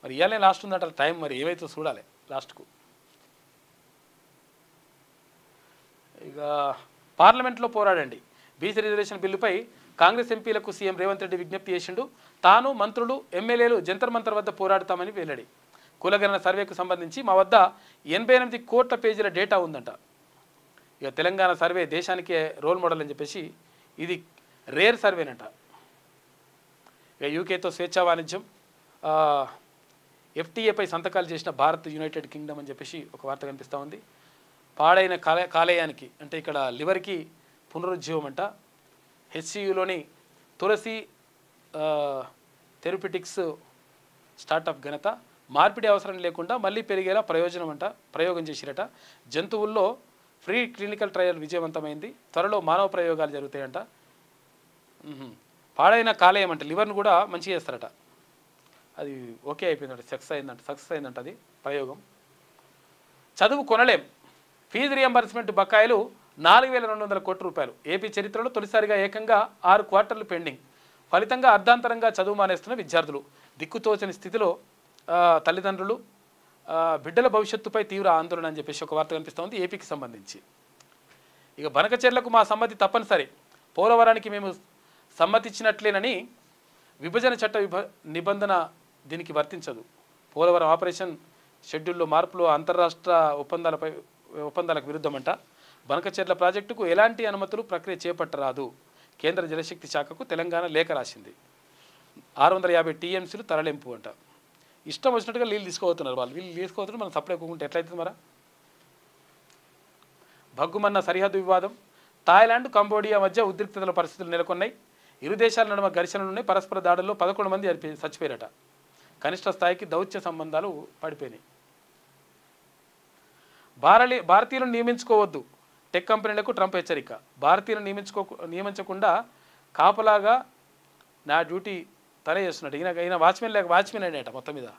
మరి ఇవాళనే లాస్ట్ ఉందంట టైం, మరి ఏమైతే చూడాలి లాస్ట్కు. ఇక పార్లమెంట్లో పోరాడండి. బీసీ రిజర్వేషన్ బిల్లుపై కాంగ్రెస్ ఎంపీలకు సీఎం రేవంత్ రెడ్డి విజ్ఞప్తి చేసిండు. తాను, మంత్రులు, ఎమ్మెల్యేలు జంతర్ మంతర్ వద్ద పోరాడతామని వెల్లడి. కులగణన సర్వేకు సంబంధించి మా వద్ద 88 కోట్ల పేజీల డేటా ఉందంట. ఇక తెలంగాణ సర్వే దేశానికే రోల్ మోడల్ అని చెప్పేసి ఇది రేర్ సర్వేనంట. ఇక యూకేతో స్వేచ్ఛా వాణిజ్యం, ఎఫ్టీఏపై సంతకాలు చేసిన భారత్, యునైటెడ్ కింగ్డమ్ అని చెప్పేసి ఒక వార్త కనిపిస్తూ ఉంది. పాడైన కాలేయానికి అంటే ఇక్కడ లివర్కి పునరుజ్జీవం అంట. హెచ్సియులోని తులసి థెరప్యూటిక్స్ స్టార్టప్ ఘనత. మార్పిడి అవసరం లేకుండా మళ్ళీ పెరిగేలా ప్రయోగం చేసిరట. జంతువుల్లో ఫ్రీ క్లినికల్ ట్రయల్ విజయవంతమైంది. త్వరలో మానవ ప్రయోగాలు జరుగుతాయంట. పాడైన కాలేయం అంటే లివర్ను కూడా మంచిగా చేస్తారట. అది ఓకే అయిపోయిందంట, సక్సెస్ అయిందంట అది ప్రయోగం. చదువు కొనలేం. ఫీజు రియంబర్స్మెంట్ బకాయిలు 4,200 కోట్ల రూపాయలు. ఏపీ చరిత్రలో తొలిసారిగా ఏకంగా 6 క్వార్టర్లు పెండింగ్. ఫలితంగా అర్ధాంతరంగా చదువు మానేస్తున్న విద్యార్థులు. దిక్కుతోచని స్థితిలో తల్లిదండ్రులు. బిడ్డల భవిష్యత్తుపై తీవ్ర ఆందోళన అని చెప్పేసి ఒక వార్త కనిపిస్తూ ఉంది ఏపీకి సంబంధించి. ఇక బనకచెర్లకు మా సమ్మతి తప్పనిసరి. పోలవరానికి మేము సమ్మతిచ్చినట్లేనని విభజన చట్ట నిబంధన దీనికి వర్తించదు. పోలవరం ఆపరేషన్ షెడ్యూల్లో మార్పులు అంతర్రాష్ట్ర ఒప్పందాలకు విరుద్ధమంట. బనకచెర్ల ప్రాజెక్టుకు ఎలాంటి అనుమతులు ప్రక్రియ చేపట్టరాదు. కేంద్ర జలశక్తి శాఖకు తెలంగాణ లేఖ రాసింది. 650 టీఎంసీలు తరలింపు అంట. ఇష్టం వచ్చినట్టుగా నీళ్ళు తీసుకోబోతున్నారు వాళ్ళు. వీళ్ళు తీసుకోబోతున్నారు, మనం సప్లై ఎక్కుకుంటే ఎట్లయితుంది మరా. భగ్గుమన్న సరిహద్దు వివాదం. థాయిలాండ్, కంబోడియా మధ్య ఉద్రిక్తతల పరిస్థితులు నెలకొన్నాయి. ఇరు దేశాల నడుమ ఘర్షణలున్నాయి. పరస్పర దాడుల్లో 11 మంది చచ్చిపోయారట. కనిష్ట స్థాయికి దౌత్య సంబంధాలు పడిపోయినాయి. భారతీయులను నియమించుకోవద్దు. టెక్ కంపెనీలకు ట్రంప్ హెచ్చరిక. భారతీయులను నియమించకుండా కాపలాగా నా డ్యూటీ తనే చేస్తున్నట్టు. ఈయన వాచ్మెన్ అయ్యాట మొత్తం మీద.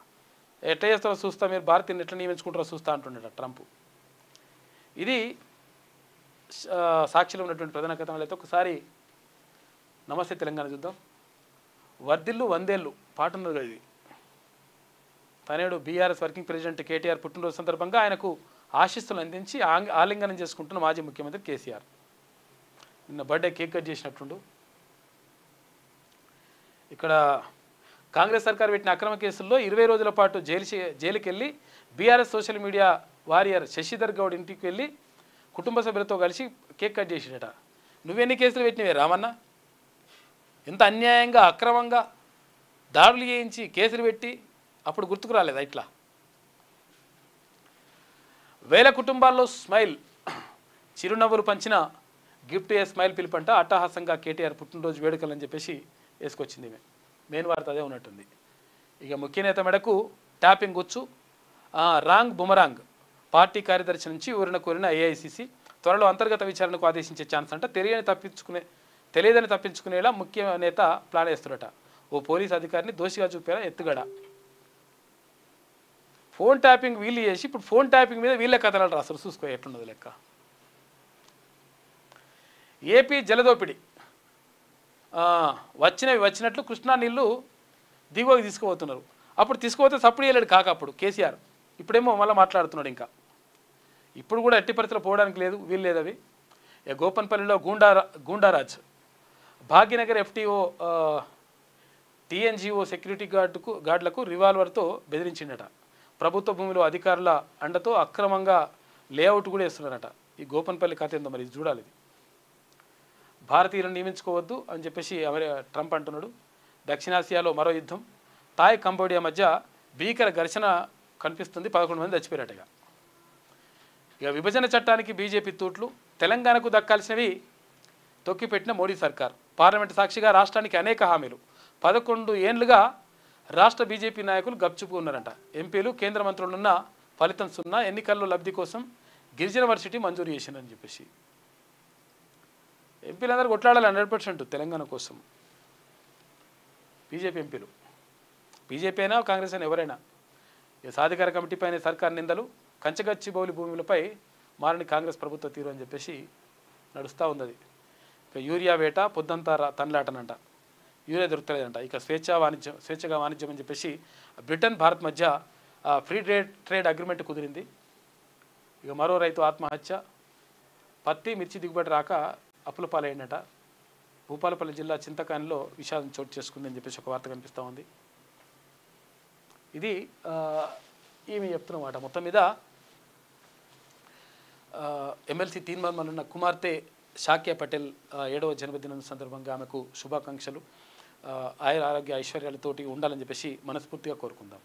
ఎట్లా చేస్తారో చూస్తా, మీరు భారతీయుని ఎట్లా నియమించుకుంటారో చూస్తా అంటున్నాడు ట్రంప్. ఇది సాక్షిలో ఉన్నటువంటి ప్రధాన కథనాలు. అయితే ఒకసారి నమస్తే తెలంగాణ చూద్దాం. వర్ధిల్లు వందేళ్ళు పాట ఉన్నది కదా ఇది. తనేడు బీఆర్ఎస్ వర్కింగ్ ప్రెసిడెంట్ కేటీఆర్ పుట్టినరోజు సందర్భంగా ఆయనకు ఆశీస్సులు అందించి ఆలింగనం చేసుకుంటున్న మాజీ ముఖ్యమంత్రి కేసీఆర్. నిన్న బర్త్డే కేక్ కట్ చేసినట్టుండు. ఇక్కడ కాంగ్రెస్ సర్కార్ పెట్టిన అక్రమ కేసుల్లో 20 రోజుల పాటు జైలుకి వెళ్ళి BRS social media warrior Shashidhar Goud ఇంటికి వెళ్ళి కుటుంబ సభ్యులతో కలిసి కేక్ కట్ చేసిడట. నువ్వెన్ని కేసులు పెట్టినవే రామన్న? ఎంత అన్యాయంగా అక్రమంగా దాడులు చేయించి కేసులు పెట్టి అప్పుడు గుర్తుకు రాలేదా ఇట్లా? వేల కుటుంబాల్లో స్మైల్, చిరునవ్వులు పంచిన గిఫ్ట్ ఏ స్మైల్ పిలుపంట అట్టహాసంగా కేటీఆర్ పుట్టినరోజు వేడుకలు అని చెప్పేసి వేసుకొచ్చింది. మెయిన్ వార్త అదే ఉన్నట్టుంది. ఇక ముఖ్య నేత మెడకు ట్యాపింగ్ గుచ్చు, రాంగ్ బుమరాంగ్. పార్టీ కార్యదర్శి నుంచి ఊరిన కోరిన ఏఐసిసి త్వరలో అంతర్గత విచారణకు ఆదేశించే ఛాన్స్ అంట. తెలియదని తప్పించుకునేలా ముఖ్య నేత ప్లాన్ వేస్తున్నట. ఓ పోలీస్ అధికారిని దోషిగా చూపేలా ఎత్తుగడ. ఫోన్ ట్యాపింగ్ వీళ్ళు చేసి ఇప్పుడు ఫోన్ ట్యాపింగ్ మీద వీళ్ళే కథనాలు రాస్తారు. చూసుకో ఎట్లున్నది లెక్క. ఏపీ జలదోపిడి, వచ్చినట్లు కృష్ణా నీళ్లు దిగువకి తీసుకుపోతున్నారు. అప్పుడు తీసుకుపోతే సప్పుడు చేయలేడు కాక అప్పుడు కేసీఆర్. ఇప్పుడేమో మళ్ళీ మాట్లాడుతున్నాడు. ఇంకా ఇప్పుడు కూడా ఎట్టి పరిస్థితుల్లో పోవడానికి లేదు, వీలు లేదు అవి. గోపన్పల్లిలో గూండారాజ్, భాగ్యనగర్ ఎఫ్టీఓ టీఎన్జిఓ సెక్యూరిటీ గార్డులకు రివాల్వర్తో బెదిరించిండట. ప్రభుత్వ భూమిలో అధికారుల అండతో అక్రమంగా లేఅవుట్ కూడా వేస్తున్నారట. ఈ గోపన్పల్లి కథ ఏందో మరి చూడాలి. భారతీయులను నియమించుకోవద్దు అని చెప్పేసి ట్రంప్ అంటున్నాడు. దక్షిణాసియాలో మరో యుద్ధం, థాయ్ కంబోడియా మధ్య భీకర ఘర్షణ కనిపిస్తుంది. 11 మంది చచ్చిపోయారటగా. ఇక విభజన చట్టానికి బీజేపీ తూట్లు, తెలంగాణకు దక్కాల్సినవి తొక్కిపెట్టిన మోడీ సర్కార్. పార్లమెంటు సాక్షిగా రాష్ట్రానికి అనేక హామీలు. 11 ఏళ్లుగా రాష్ట్ర బీజేపీ నాయకులు గప్చుపు ఉన్నారంట. ఎంపీలు కేంద్ర మంత్రులున్న ఫలితం సున్నా. ఎన్నికల్లో లబ్ధి కోసం గిరిజన వర్సిటీ మంజూరు చేసిందని చెప్పేసి ఎంపీలందరూ కొట్లాడాలి 100% తెలంగాణ కోసం. బీజేపీ ఎంపీలు, బీజేపీ అయినా కాంగ్రెస్ అయినా ఎవరైనా. సాధికార కమిటీ పైన సర్కార్ నిందలు, కంచగచ్చిబౌలి భూములపై మారని కాంగ్రెస్ ప్రభుత్వ తీరు అని చెప్పేసి నడుస్తూ ఉంది. ఇక యూరియా వేట పొద్దంతా తనలాటనంట. యూరియా దొరుకుతలేదంట. ఇక స్వేచ్ఛగా వాణిజ్యం అని చెప్పేసి బ్రిటన్ భారత్ మధ్య ఫ్రీ ట్రేడ్ అగ్రిమెంట్ కుదిరింది. ఇక మరో రైతు ఆత్మహత్య, పత్తి మిర్చి దిగుబడి రాక అప్పుల పాలైందట. భూపాలపల్లి జిల్లా చింతకానిలో విషాదం చోటు చేసుకుందని చెప్పేసి ఒక వార్త కనిపిస్తూ ఉంది. ఇది ఈమె చెప్తున్నమాట. మొత్తం మీద ఎమ్మెల్సీ తీర్మానం ఉన్న కుమార్తె షాక్యా పటేల్ 7వ జన్మదినం సందర్భంగా ఆమెకు శుభాకాంక్షలు, ఆయుర ఆరోగ్య ఐశ్వర్యాలతోటి ఉండాలని చెప్పేసి మనస్ఫూర్తిగా కోరుకుందాం.